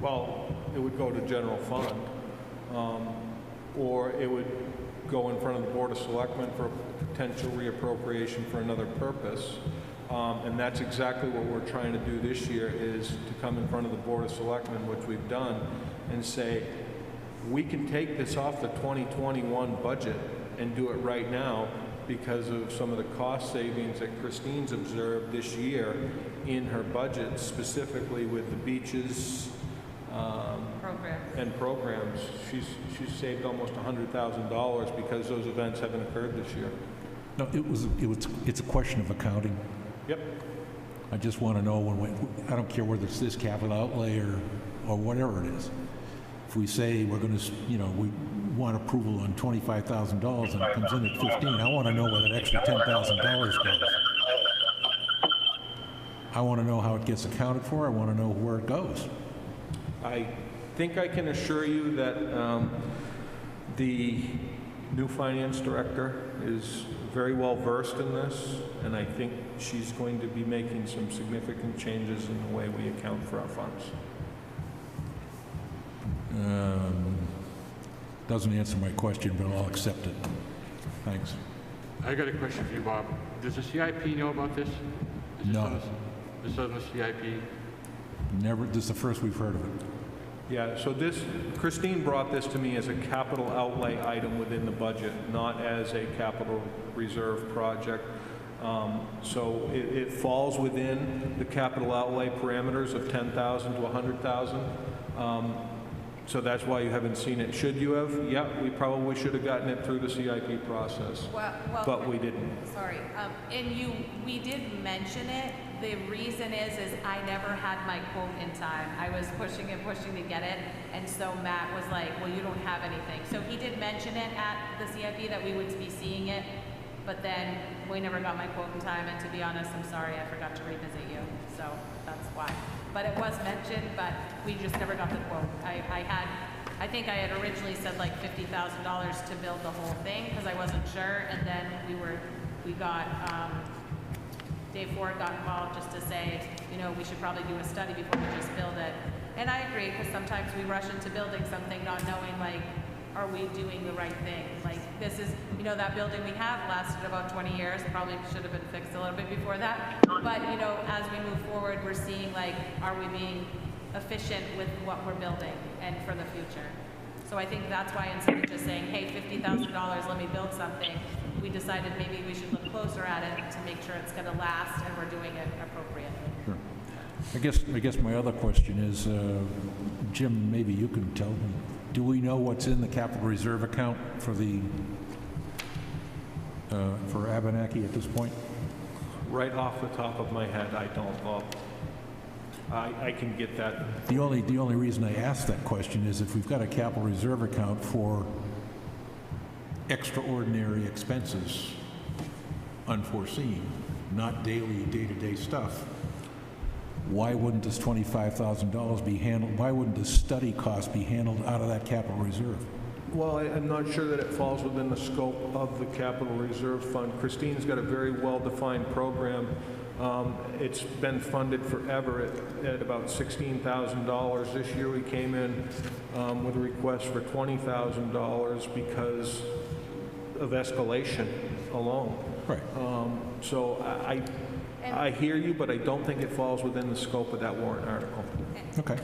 Well, it would go to general fund, or it would go in front of the Board of Selectmen for potential reappropriation for another purpose. And that's exactly what we're trying to do this year, is to come in front of the Board of Selectmen, which we've done, and say, we can take this off the 2021 budget and do it right now because of some of the cost savings that Christine's observed this year in her budget, specifically with the beaches and programs. She's saved almost $100,000 because those events haven't occurred this year. No, it's a question of accounting. Yep. I just want to know I don't care whether it's this capital outlay or whatever it is. If we say we're going to, we want approval on $25,000 and it comes in at 15, I want to know where that extra $10,000 goes. I want to know how it gets accounted for. I want to know where it goes. I think I can assure you that the new finance director is very well versed in this, and I think she's going to be making some significant changes in the way we account for our funds. Doesn't answer my question, but I'll accept it. Thanks. I got a question for you, Bob. Does the CIP know about this? Is this No. This is on the CIP? Never, this is the first we've heard of it. Yeah, so Christine brought this to me as a capital outlay item within the budget, not as a capital reserve project. So it falls within the capital outlay parameters of 10,000 to 100,000. So that's why you haven't seen it. Should you have? Yeah, we probably should have gotten it through the CIP process, but we didn't. Sorry, we did mention it. The reason is I never had my quote in time. I was pushing to get it, and so Matt was like, well, you don't have anything. So he did mention it at the CIP that we would be seeing it, but then we never got my quote in time, and to be honest, I'm sorry, I forgot to revisit you, so that's why. But it was mentioned, but we just never got the quote. I think I had originally said like $50,000 to build the whole thing, because I wasn't sure, and then Dave Ford got involved just to say, we should probably do a study before we just build it. And I agree, because sometimes we rush into building something not knowing, like, are we doing the right thing? Like, this is, that building we have lasted about 20 years, probably should have been fixed a little bit before that. But, as we move forward, we're seeing, like, are we being efficient with what we're building and for the future? So I think that's why instead of just saying, hey, $50,000, let me build something, we decided maybe we should look closer at it to make sure it's going to last and we're doing it appropriately. Sure. I guess my other question is, Jim, maybe you can tell me, do we know what's in the capital reserve account for for Abenaki at this point? Right off the top of my head, I don't know. I can get that. The only reason I ask that question is if we've got a capital reserve account for extraordinary expenses, unforeseen, not daily, day-to-day stuff, why wouldn't this $25,000 be handled, why wouldn't the study cost be handled out of that capital reserve? Well, I'm not sure that it falls within the scope of the capital reserve fund. Christine's got a very well-defined program. It's been funded forever at about $16,000. This year we came in with a request for $20,000 because of escalation alone. Right. So I hear you, but I don't think it falls within the scope of that warrant article. Okay.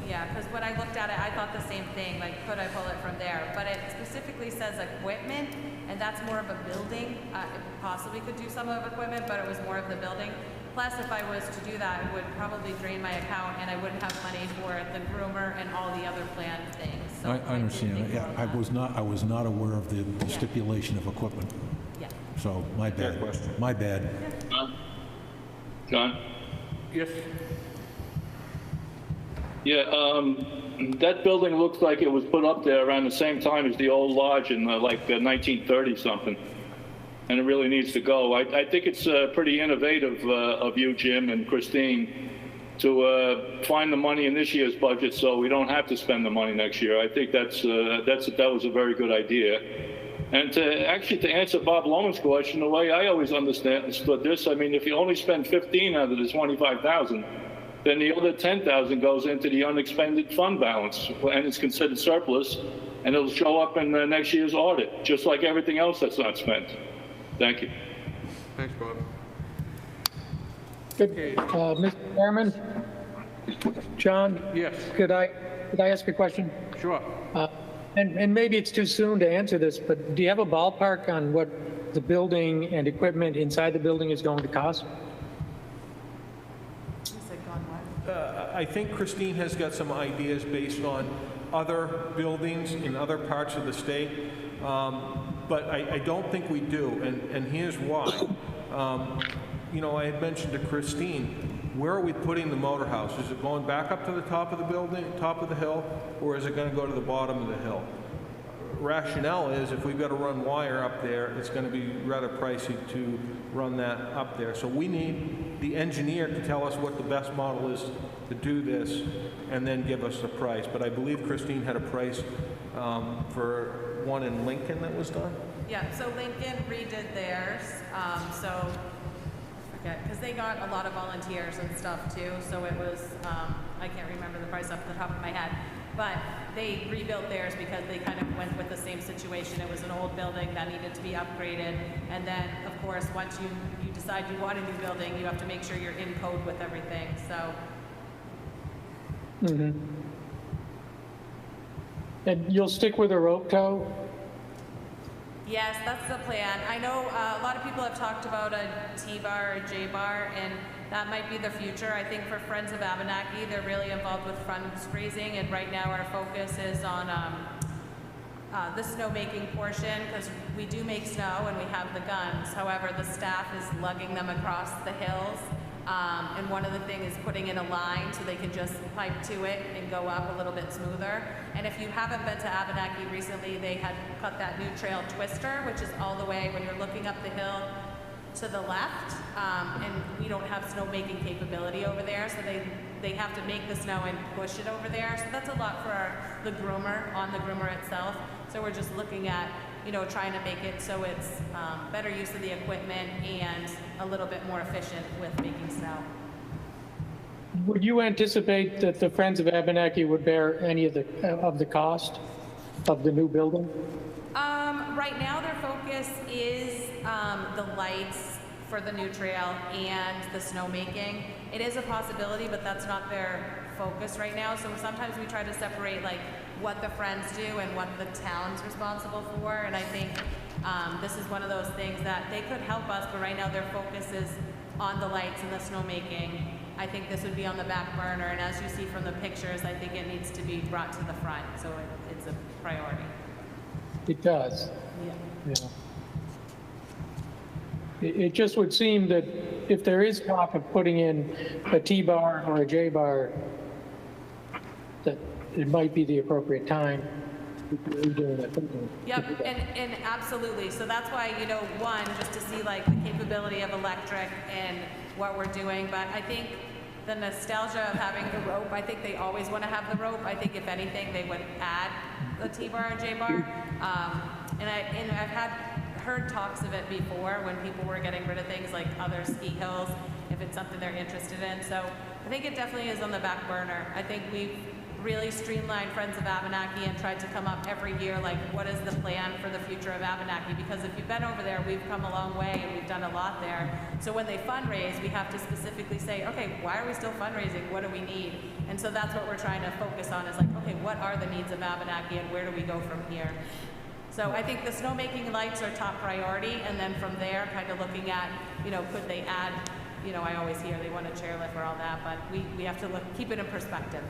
Yeah, because when I looked at it, I thought the same thing, like, could I pull it from there? But it specifically says equipment, and that's more of a building. It possibly could do some of equipment, but it was more of the building. Plus, if I was to do that, it would probably drain my account, and I wouldn't have money for the groomer and all the other planned things. So I understand. Yeah, I was not aware of the stipulation of equipment. Yeah. So my bad. My bad. John? Yes. Yeah, that building looks like it was put up there around the same time as the old lodge in like 1930 something, and it really needs to go. I think it's pretty innovative of you, Jim, and Christine, to find the money in this year's budget so we don't have to spend the money next year. I think that was a very good idea. And to answer Bob Loman's question, the way I always understood this, I mean, if you only spend 15 out of the 25,000, then the other 10,000 goes into the unexpended fund balance, and it's considered surplus, and it'll show up in next year's audit, just like everything else that's not spent. Thank you. Thanks, Bob. Good. Mr. Chairman? John? Yes. Could I ask a question? Sure. And maybe it's too soon to answer this, but do you have a ballpark on what the building and equipment inside the building is going to cost? I think Christine has got some ideas based on other buildings in other parts of the state, but I don't think we do, and here's why. I had mentioned to Christine, where are we putting the motor house? Is it going back up to the top of the building, top of the hill, or is it going to go to the bottom of the hill? Rationale is if we've got to run wire up there, it's going to be rather pricey to run that up there. So we need the engineer to tell us what the best model is to do this and then give us a price. But I believe Christine had a price for one in Lincoln that was done. Yeah, so Lincoln redid theirs, so because they got a lot of volunteers and stuff too, so it was, I can't remember the price off the top of my head. but they rebuilt theirs because they kind of went with the same situation. It was an old building that needed to be upgraded, and then, of course, once you decide you want a new building, you have to make sure you're in code with everything, so. Mm-hmm. And you'll stick with a rope tow? Yes, that's the plan. I know a lot of people have talked about a T-bar or J-bar, and that might be the future. I think for Friends of Abenaki, they're really involved with fundraising, and right now our focus is on the snowmaking portion, because we do make snow and we have the guns. However, the staff is lugging them across the hills, and one of the things is putting in a line so they can just pipe to it and go up a little bit smoother. And if you haven't been to Abenaki recently, they had cut that new trail Twister, which is all the way when you're looking up the hill to the left, and we don't have snowmaking capability over there, so they have to make the snow and push it over there. So that's a lot for the groomer, on the groomer itself. So we're just looking at, you know, trying to make it so it's better use of the equipment and a little bit more efficient with making snow. Would you anticipate that the Friends of Abenaki would bear any of the cost of the new building? Right now their focus is the lights for the new trail and the snowmaking. It is a possibility, but that's not their focus right now. So sometimes we try to separate like what the Friends do and what the town's responsible for. And I think this is one of those things that they could help us, but right now their focus is on the lights and the snowmaking. I think this would be on the back burner, and as you see from the pictures, I think it needs to be brought to the front, so it's a priority. It does. Yeah. Yeah. It just would seem that if there is talk of putting in a T-bar or a J-bar, that it might be the appropriate time to be doing that. Yep, and absolutely. So that's why, you know, one, just to see like the capability of electric and what we're doing, but I think the nostalgia of having the rope, I think they always want to have the rope. I think if anything, they would add the T-bar or J-bar. And I've heard talks of it before when people were getting rid of things like other ski hills, if it's something they're interested in. So I think it definitely is on the back burner. I think we've really streamlined Friends of Abenaki and tried to come up every year, like what is the plan for the future of Abenaki? Because if you've been over there, we've come a long way and we've done a lot there. So when they fundraise, we have to specifically say, okay, why are we still fundraising? What do we need? And so that's what we're trying to focus on is like, okay, what are the needs of Abenaki and where do we go from here? So I think the snowmaking lights are top priority, and then from there, kind of looking at, you know, could they add, you know, I always hear they want a chairlift or all that, but we have to keep it in perspective.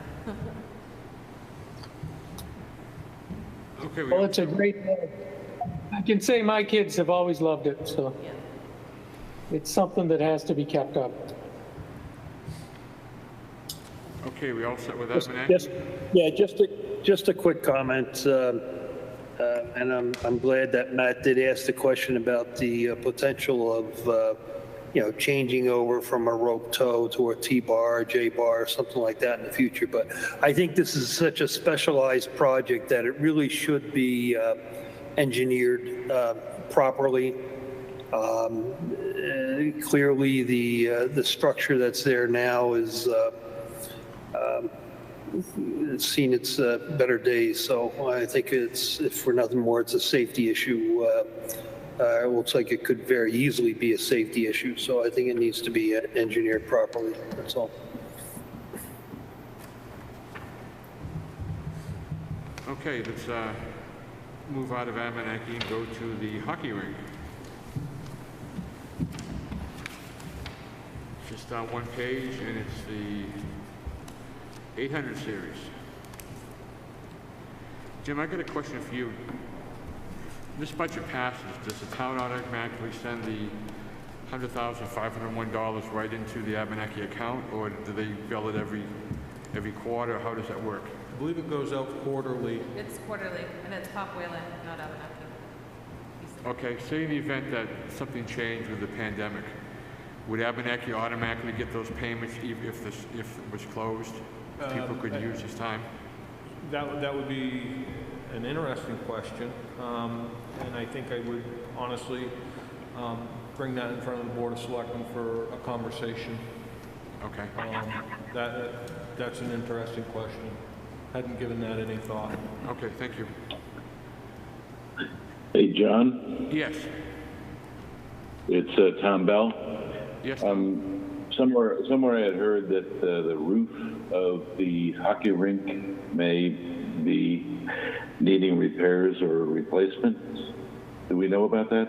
Okay. Well, it's a great, I can say my kids have always loved it, so Yeah. it's something that has to be kept up. Okay, we all set with that, Just a quick comment, and I'm glad that Matt did ask the question about the potential of you know, changing over from a rope tow to a T-bar, J-bar, or something like that in the future. But I think this is such a specialized project that it really should be engineered properly. Clearly, the structure that's there now is it's seen its better days. So I think it's, if for nothing more, it's a safety issue. It looks like it could very easily be a safety issue, so I think it needs to be engineered properly, that's all. Okay, let's move out of Abenaki and go to the hockey rink. Just on one page, and it's the 800 series. Jim, I got a question for you. This budget passes, does the town automatically send the $100,501 right into the Abenaki account, or do they bill it every quarter? How does that work? I believe it goes out quarterly. It's quarterly, and it's Pop Whalen, not Abenaki. Okay, say in the event that something changed with the pandemic, would Abenaki automatically get those payments even if it was closed? People could use this time? That would be an interesting question, and I think I would honestly bring that in front of the Board of Selectmen for a conversation. Okay. That's an interesting question. hadn't given that any thought. Okay, thank you. Hey, John, Yes. it's Tom Bell. Yes. Somewhere I had heard that the roof of the hockey rink may be needing repairs or replacements. Do we know about that?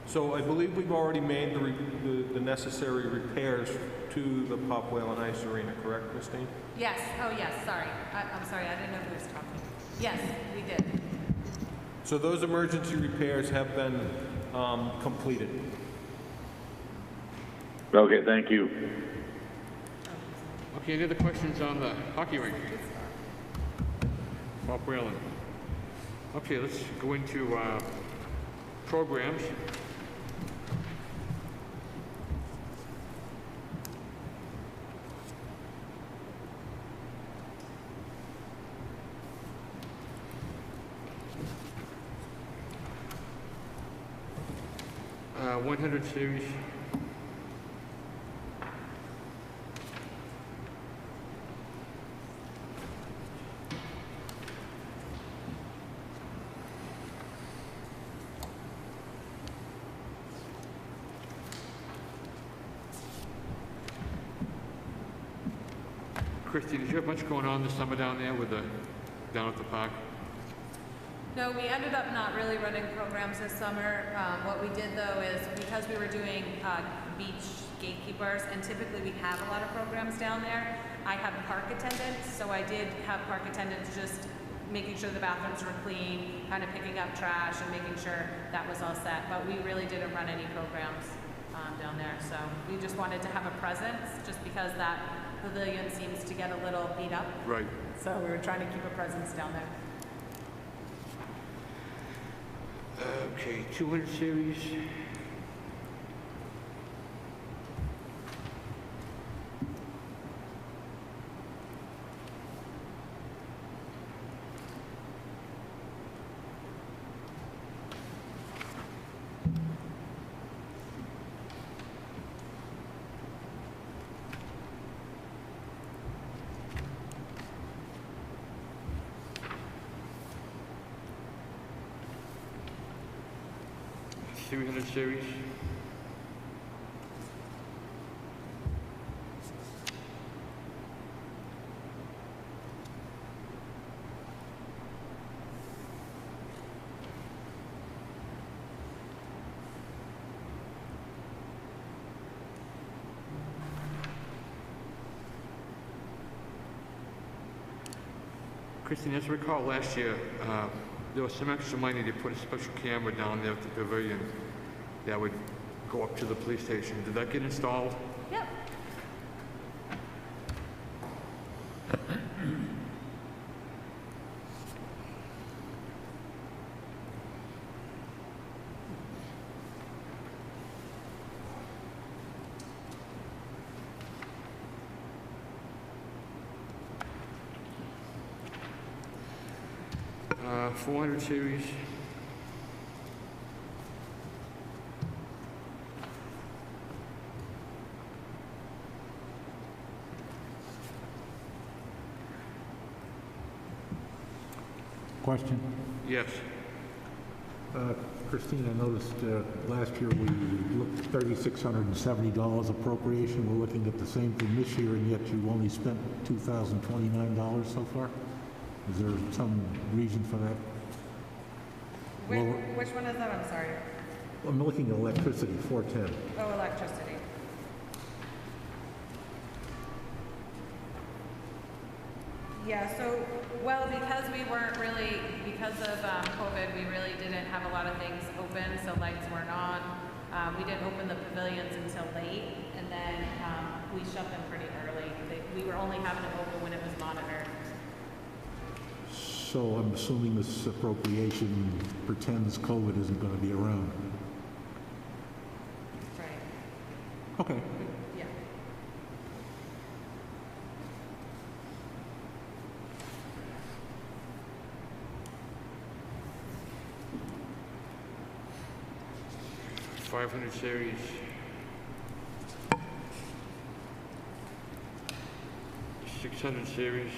So I believe we've already made the necessary repairs to the Pop Whale and Ice Arena, correct, Christine? Yes, oh yes, sorry. I'm sorry, I didn't know who was talking. Yes, we did. So those emergency repairs have been completed. Okay, thank you. Okay, any other questions on the hockey rink? Bob Whalen. Okay, let's go into programs. Uh, 100 series. Christy, did you have much going on this summer down there with down at the park? No, we ended up not really running programs this summer. What we did though is because we were doing beach gatekeepers, and typically we have a lot of programs down there, I have park attendants, so I did have park attendants just making sure the bathrooms were clean, kind of picking up trash and making sure that was all set. But we really didn't run any programs down there, so we just wanted to have a presence just because that pavilion seems to get a little beat up. Right. So we were trying to keep a presence down there. Okay, 200 series. Series. Christine, as I recall last year, there was some extra money to put a special camera down there at the pavilion that would go up to the police station. Did that get installed? Yep. Uh, 400 series. Question? Yes. Christine, I noticed last year we looked at $3,670 appropriation. We're looking at the same thing this year, and yet you've only spent $2,029 so far. Is there some reason for that? Which one is that? I'm sorry. I'm looking at electricity, 410. Oh, electricity. Yeah, so, well, because we weren't really, because of COVID, we really didn't have a lot of things open, so lights weren't on. We didn't open the pavilions until late, and then we shut them pretty early. We were only having them open when it was monitored. So I'm assuming this appropriation pretends COVID isn't going to be around. Right. Okay. Yeah. $500 series. 600 series.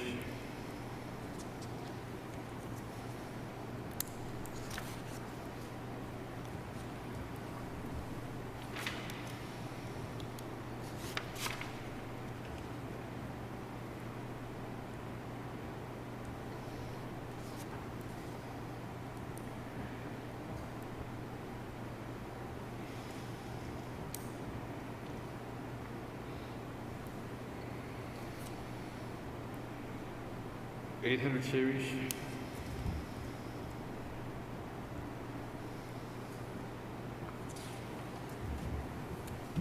$800 series.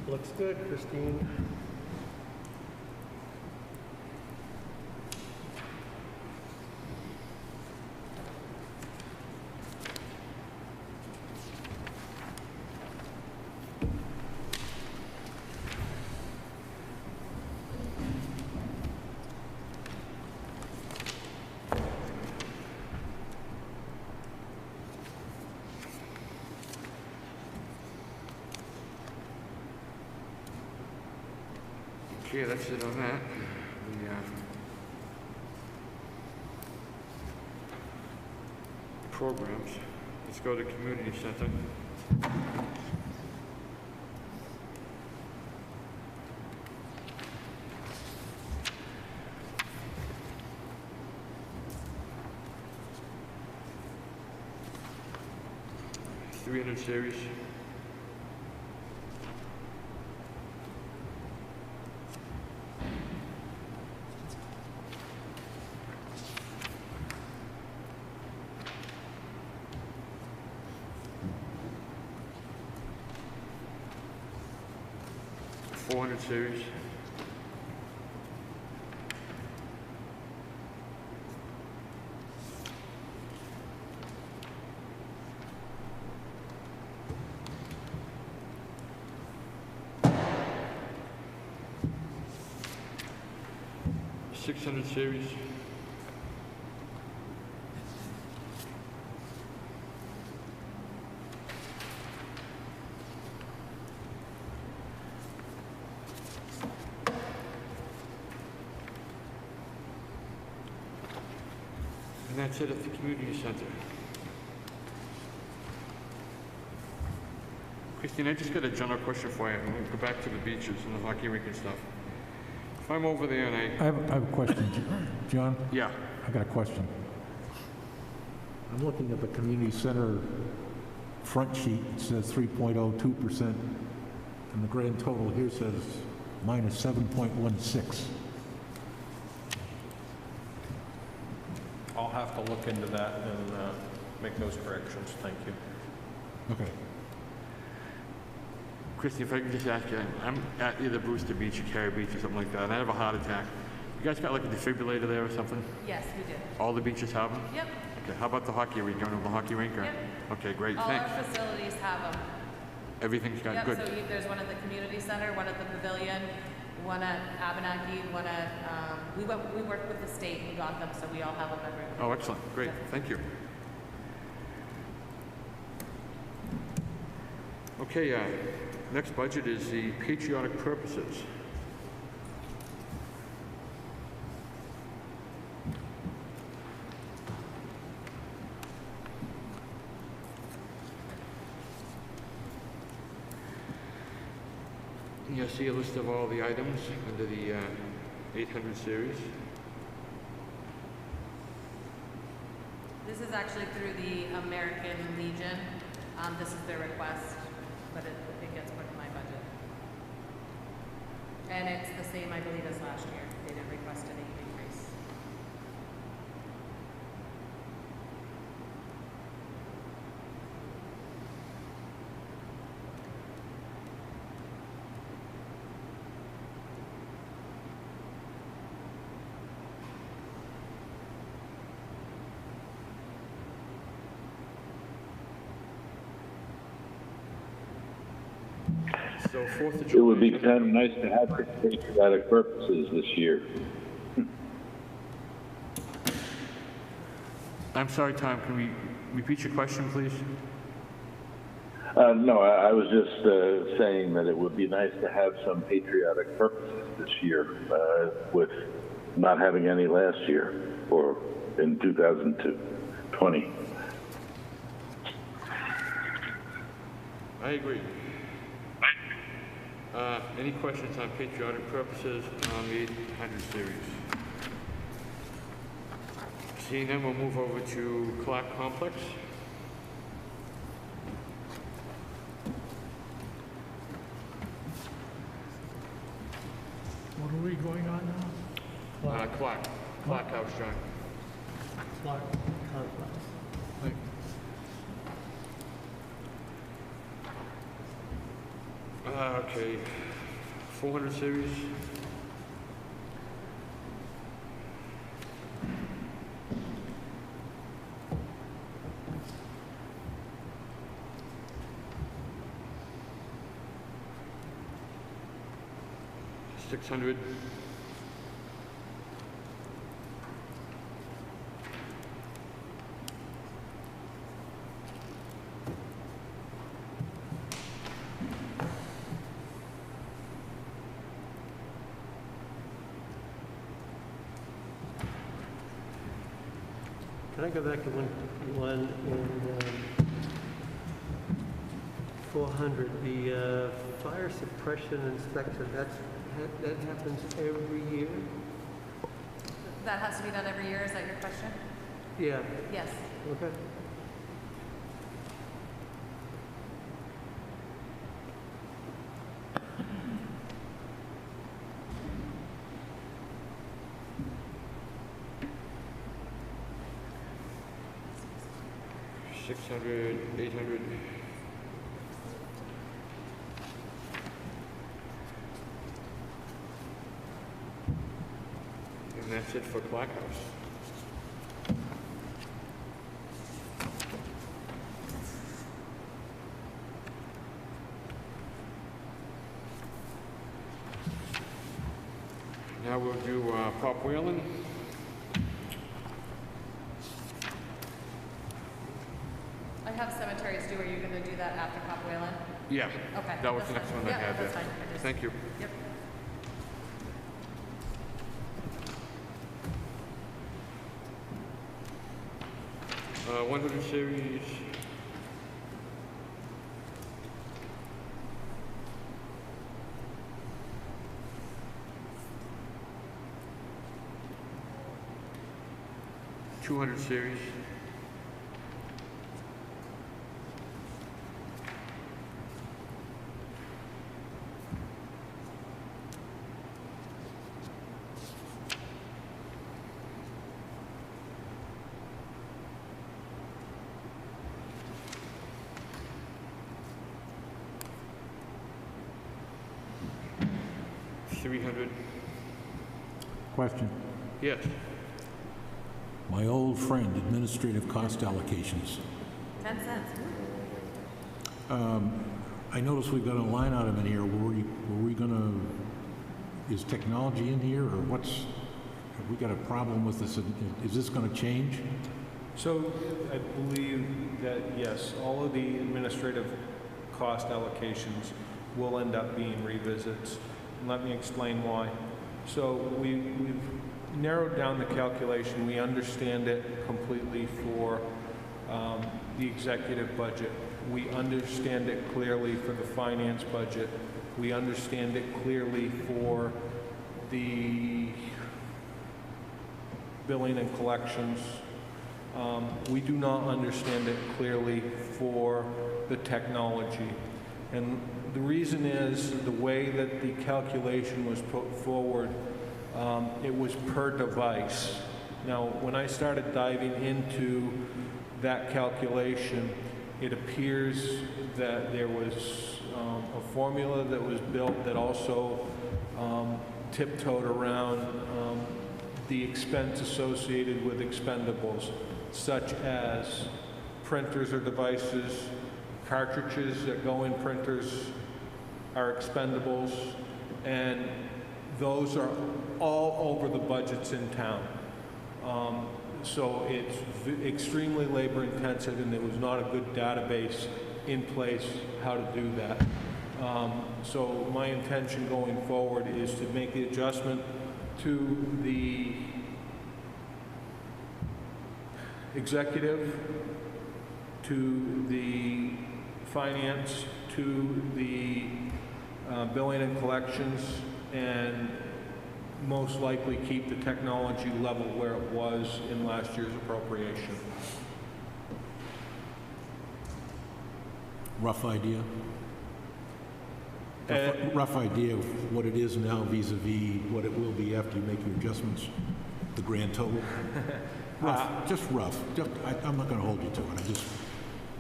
Looks good, Christine. Okay, that's it on that. The programs. Let's go to community center. $300 series. $400 series. $600 series. And that's it at the community center. Christine, I just got a general question for you. We'll go back to the beaches and the hockey rink and stuff. If I'm over there and I have a question, John. Yeah. I got a question. I'm looking at the community center front sheet. It says 3.02%, and the grand total here says minus 7.16. I'll have to look into that and make those corrections. Thank you. Okay. Christy, if I can just ask you, I'm at either Brewster Beach or Cary Beach or something like that, and I have a heart attack. You guys got like a defibrillator there or something? Yes, we do. All the beaches have them? Yep. Okay, how about the hockey rink? Going to the hockey rink? Or? Yep. Okay, great, All thanks. our facilities have them. Everything's got Yep, good. so there's one at the community center, one at the pavilion, one at Abenaki, one at, we worked with the state and got them, so we all have them everywhere. Oh, excellent, great, thank you. Okay, next budget is the patriotic purposes. You'll see a list of all the items under the 800 series. This is actually through the American Legion. This is their request, but it gets put in my budget. And it's the same, I believe, as last year. They didn't request any increase. So 4th of It July. would be kind of nice to have for patriotic purposes this year. I'm sorry, Tom, can we repeat your question, please? No, I was just saying that it would be nice to have some patriotic purposes this year with not having any last year or in 2020. I agree. Any questions on patriotic purposes on the 800 series? Seeing them, we'll move over to Clark Complex. What are we going on now? Clark House, John. Clark Complex. Thank you. Okay, 400 series. $600. Can I go back to one in 400, the fire suppression inspection, that happens every year? That has to be done every year, is that your question? Yeah. Yes. Okay. $600, $800. And that's it for Clark House. Now we'll do Pop Whalen. I have cemeteries due. Are you going to do that after Pop Whalen? Yeah. Okay. That was the next one I had there. That's fine. Thank you. Yep. 100 series. $200 series. $300. Question. Yes. My old friend, administrative cost allocations. 10 cents. I noticed we've got a line item in here. Were we gonna, is technology in here, or have we got a problem with this? Is this gonna change? So I believe that, yes, all of the administrative cost allocations will end up being revisits. And let me explain why. So we've narrowed down the calculation. We understand it completely for the executive budget. We understand it clearly for the finance budget. We understand it clearly for the billing and collections. We do not understand it clearly for the technology. And the reason is the way that the calculation was put forward, it was per device. Now, when I started diving into that calculation, it appears that there was a formula that was built that also tiptoed around the expense associated with expendables, such as printers or devices, cartridges that go in printers are expendables, and those are all over the budgets in town. So it's extremely labor intensive, and there was not a good database in place how to do that. So my intention going forward is to make the adjustment to the executive, to the finance, to the billing and collections, and most likely keep the technology level where it was in last year's appropriation. Rough idea? Rough idea of what it is now vis-a-vis what it will be after you make your adjustments, the grand total? Rough, just rough. I'm not going to hold you to it.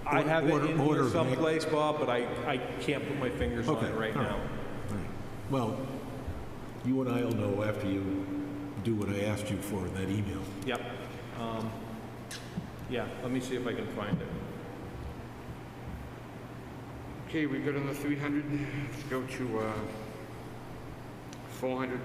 I have it in here someplace, Bob, but I can't put my fingers on it right now. All right. Well, you and I will know after you do what I asked you for in that email. Yep. Yeah, let me see if I can find it. Okay, we got on the 300. Let's go to 400.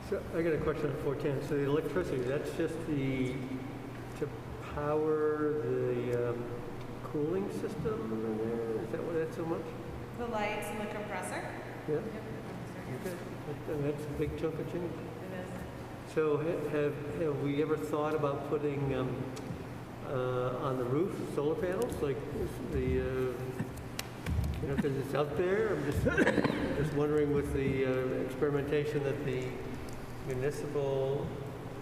So I got a question on 410. So the electricity, that's just to power the cooling system in there? Is that what that's so much? The lights and the compressor? Yeah. Yep. Okay. That's a big chunk of change. It is. So have we ever thought about putting on the roof solar panels, like the because it's out there? I'm just wondering with the experimentation that the municipal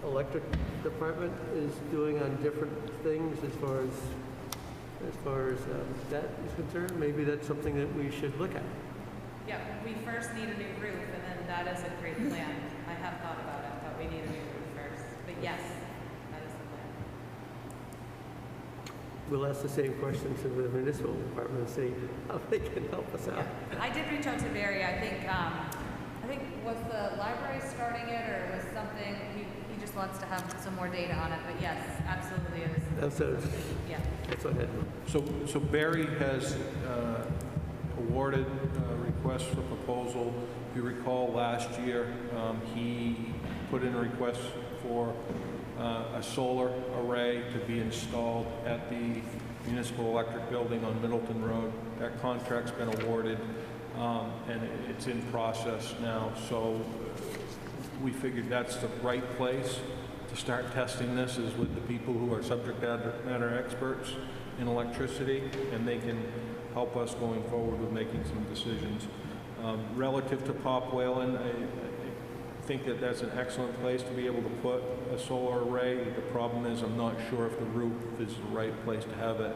electric department is doing on different things as far as that is concerned. Maybe that's something that we should look at. Yeah, we first need a new roof, and then that is a great plan. I have thought about it, but we need a new roof first. But yes, that is the plan. We'll ask the same question to the municipal department and see how they can help us out. Yeah. I did reach out to Barry. I think was the library starting it, or was something, he just wants to have some more data on it, but yes, absolutely it is. Yeah. That's what I had. So Barry has awarded a request for proposal. If you recall last year, he put in a request for a solar array to be installed at the municipal electric building on Middleton Road. That contract's been awarded. And it's in process now, so we figured that's the right place to start testing this, is with the people who are subject matter experts in electricity, and they can help us going forward with making some decisions. Relative to Pop Whalen, I think that that's an excellent place to be able to put a solar array. The problem is I'm not sure if the roof is the right place to have it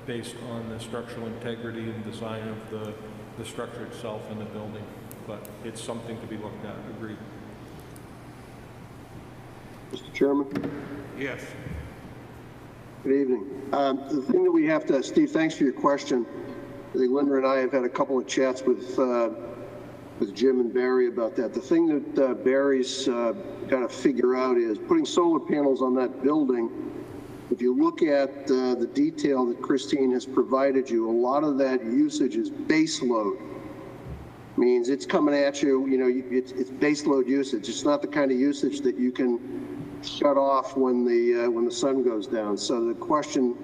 based on the structural integrity and design of the structure itself in the building, but it's something to be looked at. Agreed. Mr. Chairman? Yes. Good evening. The thing that we have to, Steve, thanks for your question. I think Linda and I have had a couple of chats with Jim and Barry about that. The thing that Barry's got to figure out is putting solar panels on that building. If you look at the detail that Christine has provided you, a lot of that usage is base load. Means it's coming at you, it's base load usage. It's not the kind of usage that you can shut off when the sun goes down. So the question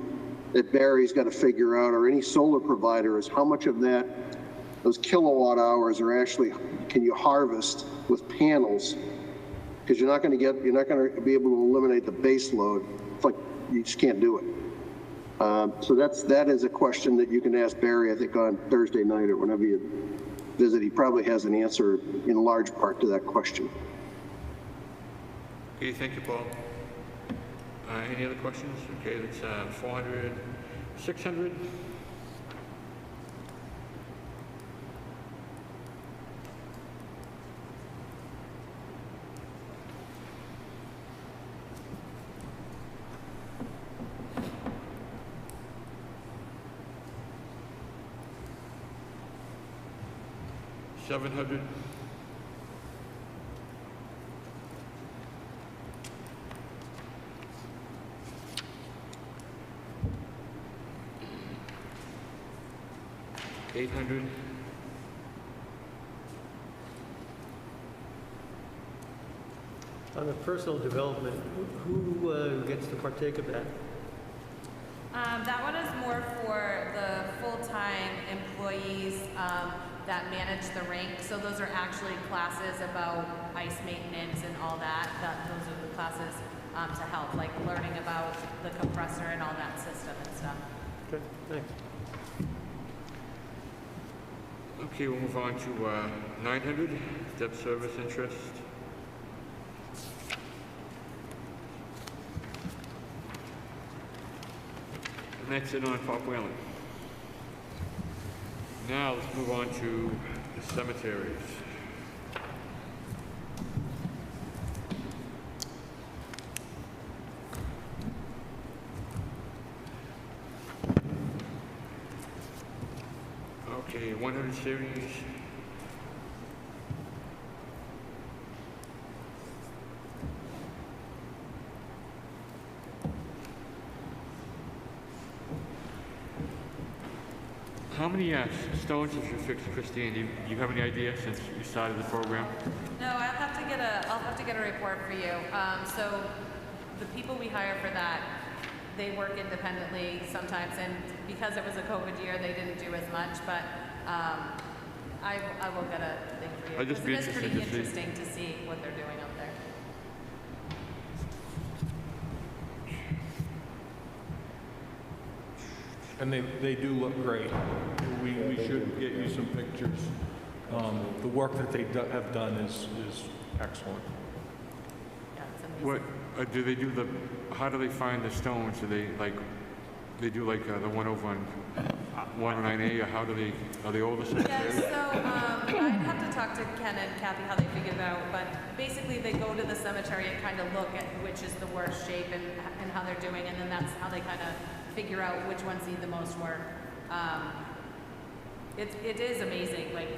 that Barry's got to figure out, or any solar provider, is how much of those kilowatt hours are actually, can you harvest with panels? Because you're not going to be able to eliminate the base load. It's like, you just can't do it. So that is a question that you can ask Barry, I think, on Thursday night or whenever you visit. He probably has an answer in large part to that question. Okay, thank you, Paul. Any other questions? Okay, that's 400, 600. $700. 800. On the personal development, who gets to partake of that? That one is more for the full-time employees that manage the rink. So those are actually classes about ice maintenance and all that. Those are the classes to help, like learning about the compressor and all that system and stuff. Okay, thanks. Okay, we'll move on to 900, debt service interest. And that's it on Pop Whalen. Now let's move on to the cemeteries. Okay, 100 series. How many stones have you fixed, Christine? Do you have any idea since you started the program? No, I'll have to get a report for you. So the people we hire for that, they work independently sometimes, and because it was a COVID year, they didn't do as much, but I will get a thing for you. I'd just be Because it is pretty interested to see. interesting to see what they're doing up there. And they do look great. We should get you some pictures. The work that they have done is excellent. Yeah, it's amazing. What do they do? How do they find the stones? Do they they do like the one over on 109A, or how do they? Are they older cemeteries? Yeah, so I'd have to talk to Ken and Kathy how they figured it out, but basically they go to the cemetery and kind of look at which is the worst shape and how they're doing, and then that's how they kind of figure out which ones need the most work. It is amazing. Like,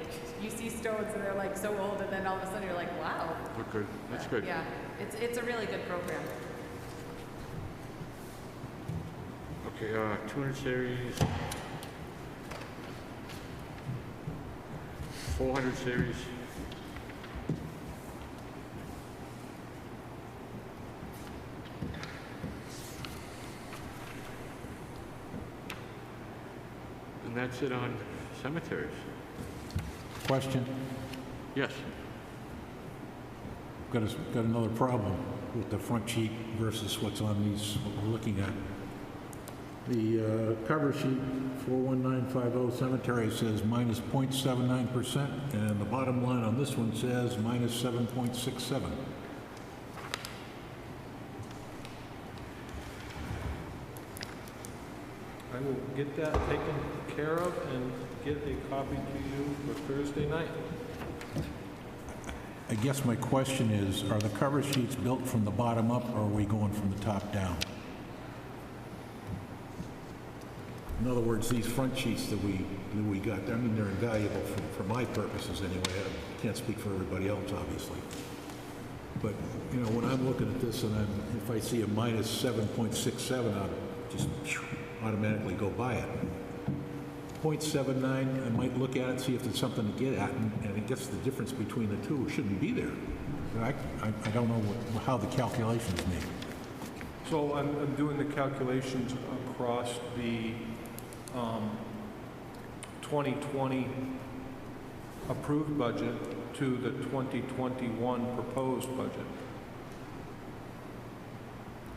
you see stones and they're like so old, and then all of a sudden you're like, wow. Look good. That's good. Yeah, it's a really good program. Okay, 200 series. 400 series. And that's it on cemeteries. Question? Yes. Got another problem with the front sheet versus what's on these, what we're looking at. The cover sheet 41950 cemetery says minus 0.79%, and the bottom line on this one says minus 7.67. I will get that taken care of and get a copy to you for Thursday night. I guess my question is, are the cover sheets built from the bottom up, or are we going from the top down? In other words, these front sheets that we got, I mean, they're invaluable for my purposes anyway. I can't speak for everybody else, obviously. But, you know, when I'm looking at this and if I see a minus 7.67, I'll just automatically go by it. 0.79, I might look at it, see if there's something to get at, and I guess the difference between the two shouldn't be there. I don't know how the calculation's made. So I'm doing the calculations across the 2020 approved budget to the 2021 proposed budget.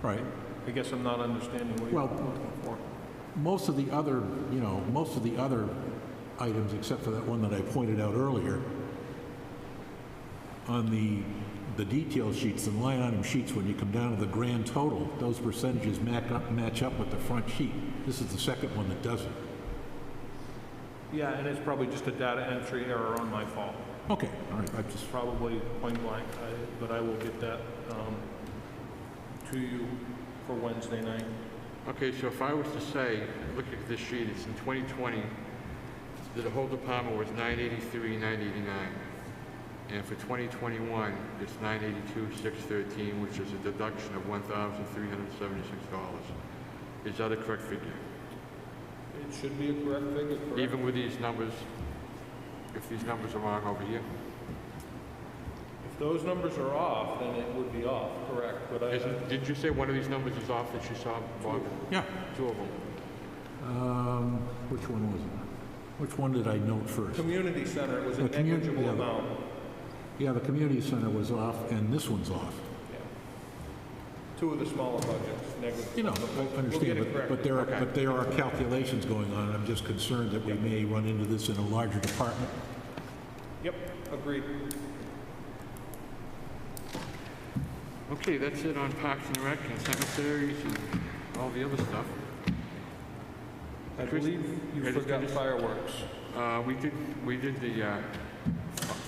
Right. I guess I'm not understanding what you're looking for. Most of the other, items, except for that one that I pointed out earlier, on the detail sheets, the line item sheets, when you come down to the grand total, those percentages match up with the front sheet. This is the second one that doesn't. Yeah, and it's probably just a data entry error on my fault. Okay, all right. I just Probably point blank, but I will get that to you for Wednesday night. Okay, so if I was to say, look at this sheet, it's in 2020, the whole department was 983, 989. And for 2021, it's 982, 613, which is a deduction of $1,376. Is that a correct figure? It should be a correct figure, correct? Even with these numbers, if these numbers are wrong over here? If those numbers are off, then it would be off, correct, but I... Did you say one of these numbers is off that you saw, Bob? Yeah. Two of them. Which one was it? Which one did I note first? Community center was a The community- negligible yeah. amount. Yeah, the community center was off, and this one's off. Yeah. Two of the smaller budgets, negligible. You know, We'll I get understand, it but corrected. there are calculations going on. I'm just concerned that we may run into this in a larger department. Yep, agreed. Okay, that's it on Parks and Rec and cemeteries and all the other stuff. I Chris, believe you I just- forgot fireworks. We did the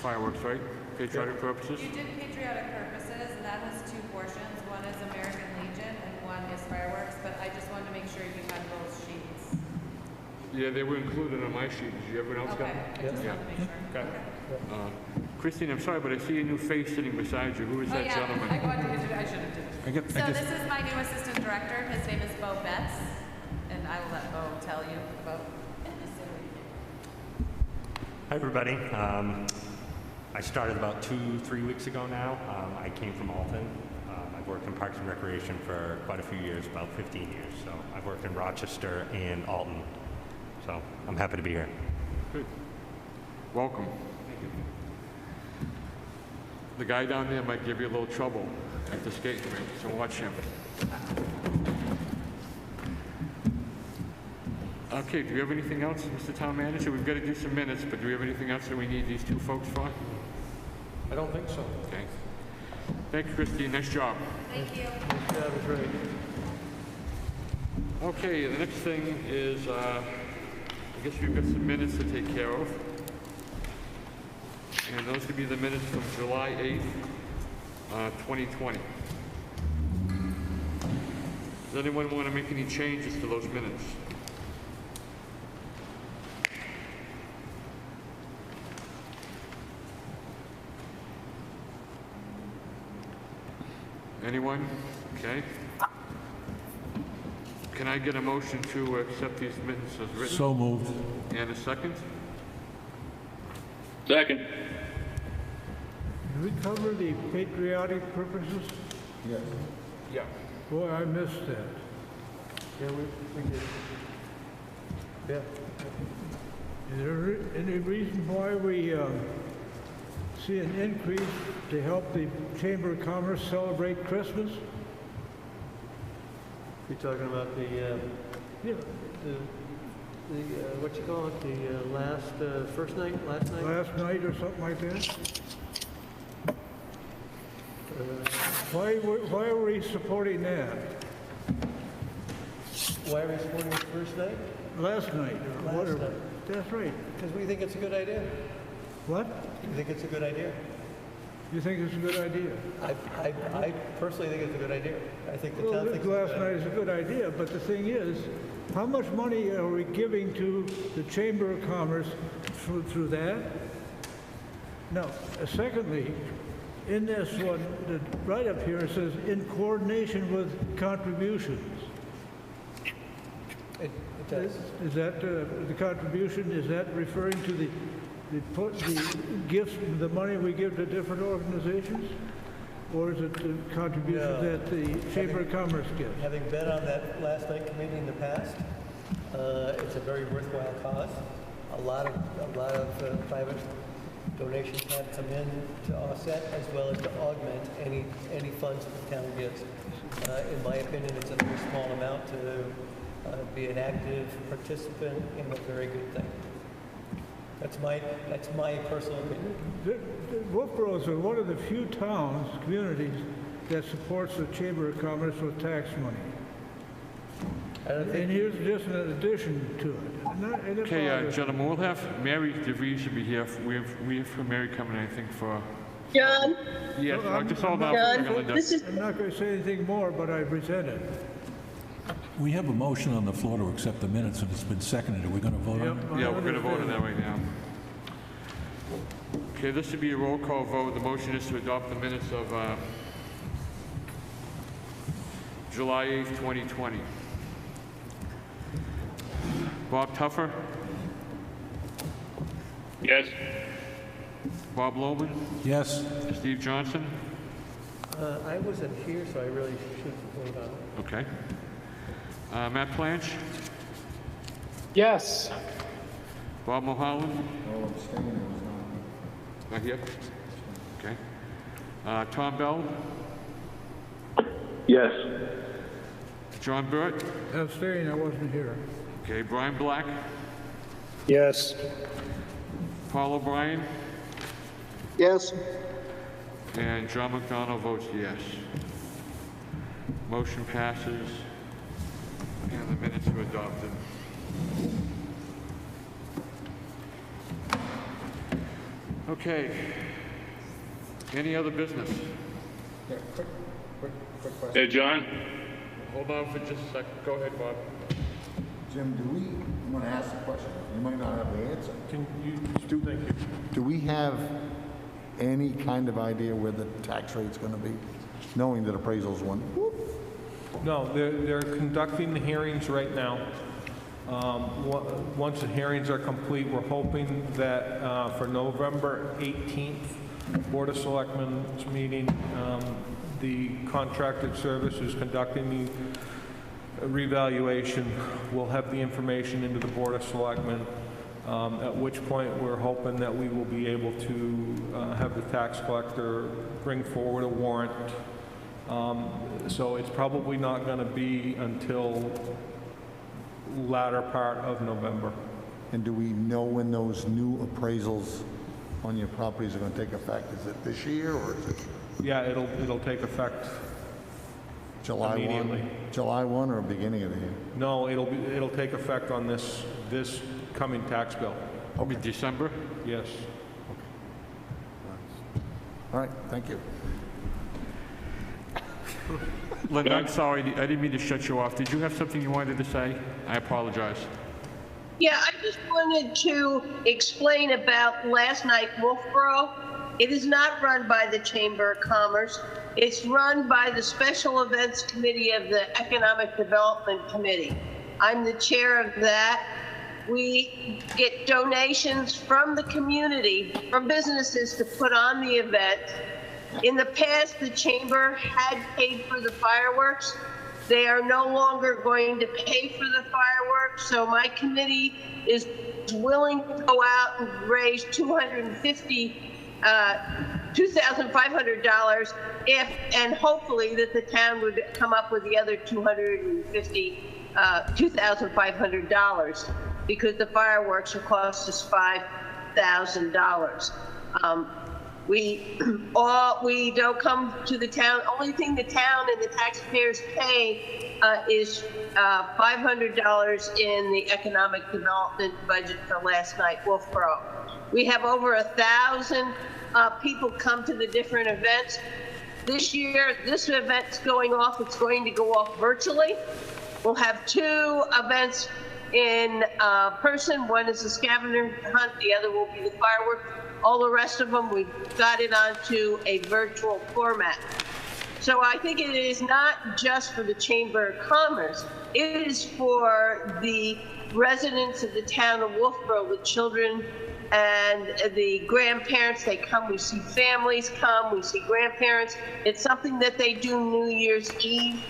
fireworks, right? Patriotic purposes? You did patriotic purposes, and that has two portions. One is American Legion, and one is fireworks, but I just wanted to make sure you had those sheets. Yeah, they were included on my sheet. Did everyone else got Okay, them? I just wanted to make sure. Okay. Christine, I'm sorry, but I see a new face sitting beside you. Who is Oh, that yeah, gentleman? I wanted to introduce, I should have did. So this is my new assistant director. His name is Bo Betts, and I will let Bo tell you about. Hi, everybody. I started about 2-3 weeks ago now. I came from Alton. I've worked in Parks and Recreation for quite a few years, about 15 years. So I've worked in Rochester and Alton. So I'm happy to be here. Good. Welcome. The guy down there might give you a little trouble at the skating rink, so watch him. Okay, do we have anything else, Mr. Town Manager? We've got to do some minutes, but do we have anything else that we need these two folks for? I don't think so. Okay. Thank you, Christine. Nice job. Thank you. That was right. Okay, the next thing is, I guess we've got some minutes to take care of. And those could be the minutes from July 8th, 2020. Does anyone want to make any changes to those minutes? Anyone? Okay. Can I get a motion to accept these minutes as written? So moved. And a second? Second. Did we cover the patriotic purposes? Yes. Yeah. Boy, I missed that. Yeah, we did. Yeah. Is there any reason why we see an increase to help the Chamber of Commerce celebrate Christmas? You're talking about the what you call it, the first night, last night? Last night or something like that? Why are we supporting that? Why are we supporting the first night? Last night, or Last whatever. night. That's right. Because we think it's a good idea. What? You think it's a good idea? You think it's a good idea? I personally think it's a good idea. I think the Well, town thinks last night is a good idea, but the thing is, how much money are we giving to the Chamber of Commerce through that? Now, secondly, in this one, right up here, it says, in coordination with contributions. It does. Is that the contribution, is that referring to the gifts, the money we give to different organizations? Or is it the contributions that the Chamber of Commerce gives? Having been on that last night committee in the past, it's a very worthwhile cause. A lot of private donations have come in to offset as well as to augment any funds the town gives. In my opinion, it's a very small amount to be an active participant in a very good thing. That's my personal opinion. Wolfeboro is one of the few towns, communities, that supports the Chamber of Commerce with tax money. And here's just an addition to it. Okay, gentlemen, we'll have Mary DeVries should be here. We have Mary coming, I think, for... John? Yes, just hold on John, for a second, Linda. I'm not going to say anything more, but I present it. We have a motion on the floor to accept the minutes, and it's been seconded. Are we going to vote on it? Yeah, we're going to vote on that right now. Okay, this should be a roll call vote. The motion is to adopt the minutes of July 8th, 2020. Bob Tuffer, Yes. Bob Logan, Yes. Steve Johnson. I wasn't here, so I really shouldn't vote on it. Okay. Matt Planch, Yes. Bob Mulholland. Not here? Okay. Tom Bell, Yes. John Burt. Abstain, I wasn't here. Okay, Brian Black, Yes. Paul O'Brien, Yes. and John McDonald votes yes. Motion passes, and the minutes are adopted. Okay. Any other business? Yeah, quick question. Hey, John? Hold on for just a second. Go ahead, Bob. Jim, do we, I'm going to ask the question, you might not have the answer. Can you, thank you. Do we have any kind of idea where the tax rate's going to be, knowing that appraisals went whoop? No, they're conducting the hearings right now. Once the hearings are complete, we're hoping that for November 18th, Board of Selectmen's meeting, the contracted service is conducting the revaluation. We'll have the information into the Board of Selectmen, at which point we're hoping that we will be able to have the tax collector bring forward a warrant. So it's probably not going to be until latter part of November. And do we know when those new appraisals on your properties are going to take effect? Is it this year or is it? Yeah, it'll take effect July 1? immediately. July 1 or beginning of the year? No, it'll take effect on this coming tax bill. Okay. December? Yes. All right, thank you. Linda, I'm sorry. I didn't mean to shut you off. Did you have something you wanted to say? I apologize. Yeah, I just wanted to explain about last night, Wolfeboro. It is not run by the Chamber of Commerce. It's run by the Special Events Committee of the Economic Development Committee. I'm the chair of that. We get donations from the community, from businesses to put on the event. In the past, the Chamber had paid for the fireworks. They are no longer going to pay for the fireworks, so my committee is willing to go out and raise $2,500 if, and hopefully that the town would come up with the other $2,500 because the fireworks will cost us $5,000. We don't come to the town. Only thing the town and the taxpayers pay is $500 in the economic development budget for last night, Wolfeboro. We have over 1,000 people come to the different events. This year, this event's going off. It's going to go off virtually. We'll have 2 events in person. One is the scavenger hunt. The other will be the fireworks. All the rest of them, we've got it onto a virtual format. So I think it is not just for the Chamber of Commerce. It is for the residents of the town of Wolfeboro, the children and the grandparents. They come, we see families come, we see grandparents. It's something that they do New Year's Eve.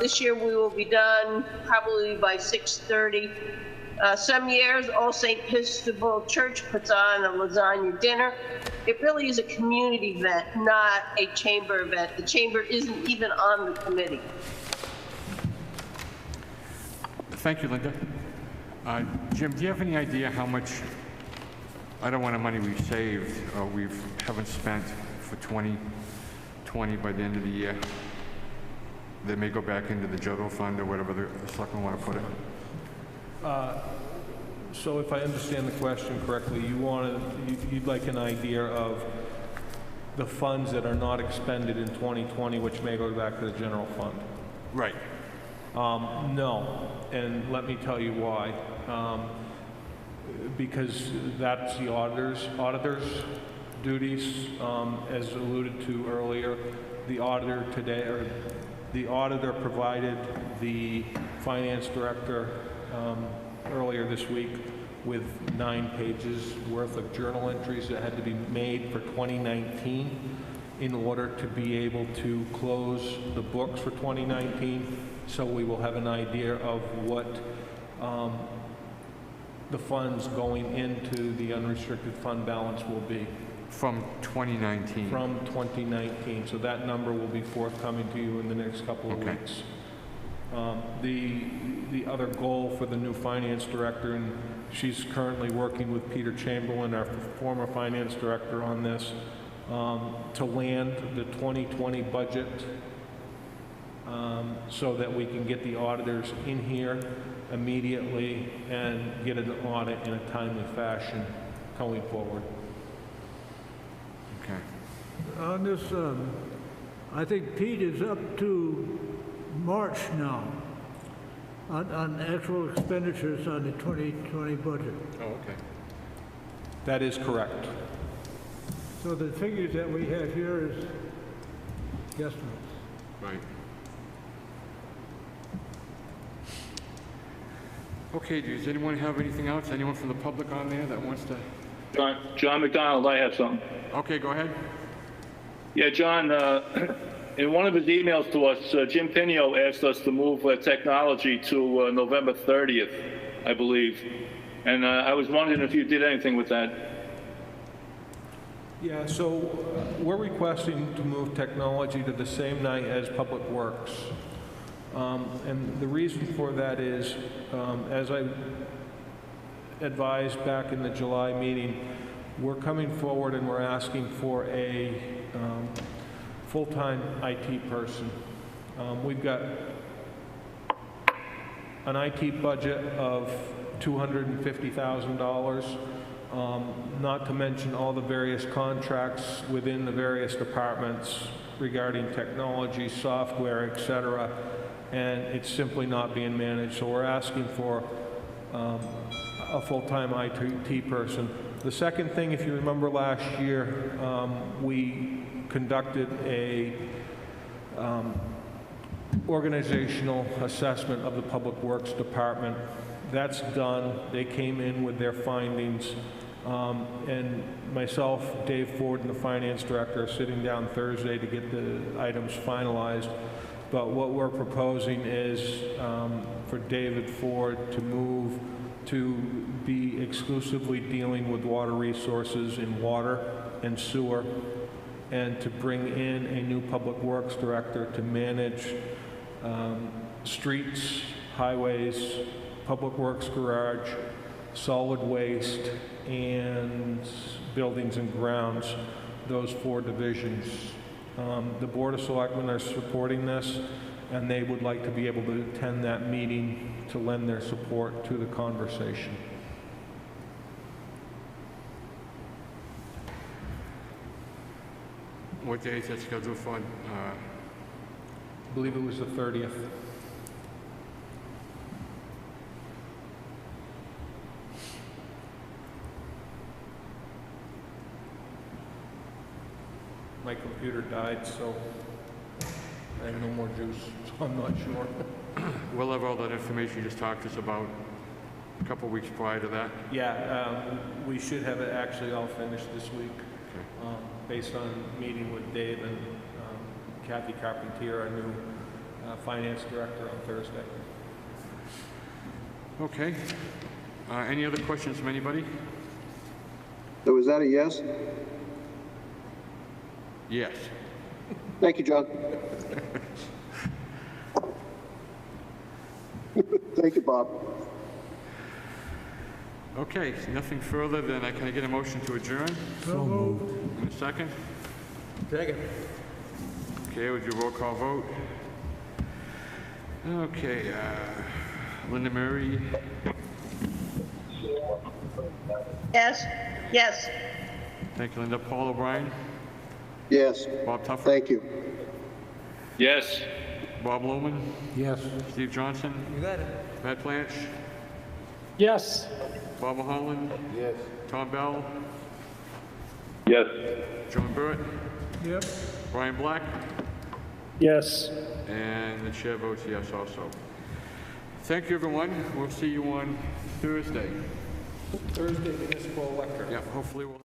This year we will be done probably by 6:30. Some years, All St. Episcopal Church puts on a lasagna dinner. It really is a community event, not a chamber event. The chamber isn't even on the committee. Thank you, Linda. Jim, do you have any idea how much, I don't want the money we've saved or haven't spent for 2020 by the end of the year? They may go back into the general fund or whatever the selectmen want to put it. So if I understand the question correctly, you'd like an idea of the funds that are not expended in 2020, which may go back to the general fund? Right. No, and let me tell you why. Because that's the auditor's duties, as alluded to earlier. The auditor provided the finance director earlier this week with 9 pages worth of journal entries that had to be made for 2019 in order to be able to close the books for 2019. So we will have an idea of what the funds going into the unrestricted fund balance will be. From 2019? From 2019. So that number will be forthcoming to you in the next couple of weeks. The other goal for the new finance director, and she's currently working with Peter Chamberlain, our former finance director, on this, to land the 2020 budget so that we can get the auditors in here immediately and get an audit in a timely fashion going forward. Okay. On this, I think Pete is up to March now on actual expenditures on the 2020 budget. Oh, okay. That is correct. So the figures that we have here is guesstimates. Right. Okay, does anyone have anything else? Anyone from the public on there that wants to? John McDonald, I have something. Okay, go ahead. Yeah, John, in one of his emails to us, Jim Pinio asked us to move technology to November 30th, I believe. And I was wondering if you did anything with that. Yeah, so we're requesting to move technology to the same night as Public Works. And the reason for that is, as I advised back in the July meeting, we're coming forward and we're asking for a full-time IT person. We've got an IT budget of $250,000, not to mention all the various contracts within the various departments regarding technology, software, etc., and it's simply not being managed. So we're asking for a full-time IT person. The second thing, if you remember last year, we conducted a organizational assessment of the Public Works Department. That's done. They came in with their findings, and myself, Dave Ford, and the finance director are sitting down Thursday to get the items finalized. But what we're proposing is for David Ford to move to be exclusively dealing with water resources in water and sewer, and to bring in a new Public Works director to manage streets, highways, Public Works garage, solid waste, and buildings and grounds, those 4 divisions. The Board of Selectmen are supporting this, and they would like to be able to attend that meeting to lend their support to the conversation. What day is that scheduled for? I believe it was the 30th. My computer died, so I have no more juice, so I'm not sure. We'll have all that information you just talked to us about a couple weeks prior to that. Yeah, we should have it actually all finished this week, based on meeting with Dave and Kathy Carpentier, our new finance director, on Thursday. Okay. Any other questions from anybody? So was that a yes? Yes. Thank you, John. Thank you, Bob. Okay, nothing further than can I get a motion to adjourn? So moved. In a second? Second. Okay, would you roll call vote? Okay, Linda Murray, Yes, yes. thank you, Linda. Paul O'Brien, Yes. Bob Tuffer, Thank you. Yes. Bob Lumen, Yes. Steve Johnson, You got it. Matt Blanch, Yes. Bob Holland, Yes. Tom Bell, Yes. John Burt, Yep. Brian Black, Yes. and the chair votes yes also. Thank you, everyone. We'll see you on Thursday. Thursday, municipal electric. Yeah, hopefully we'll...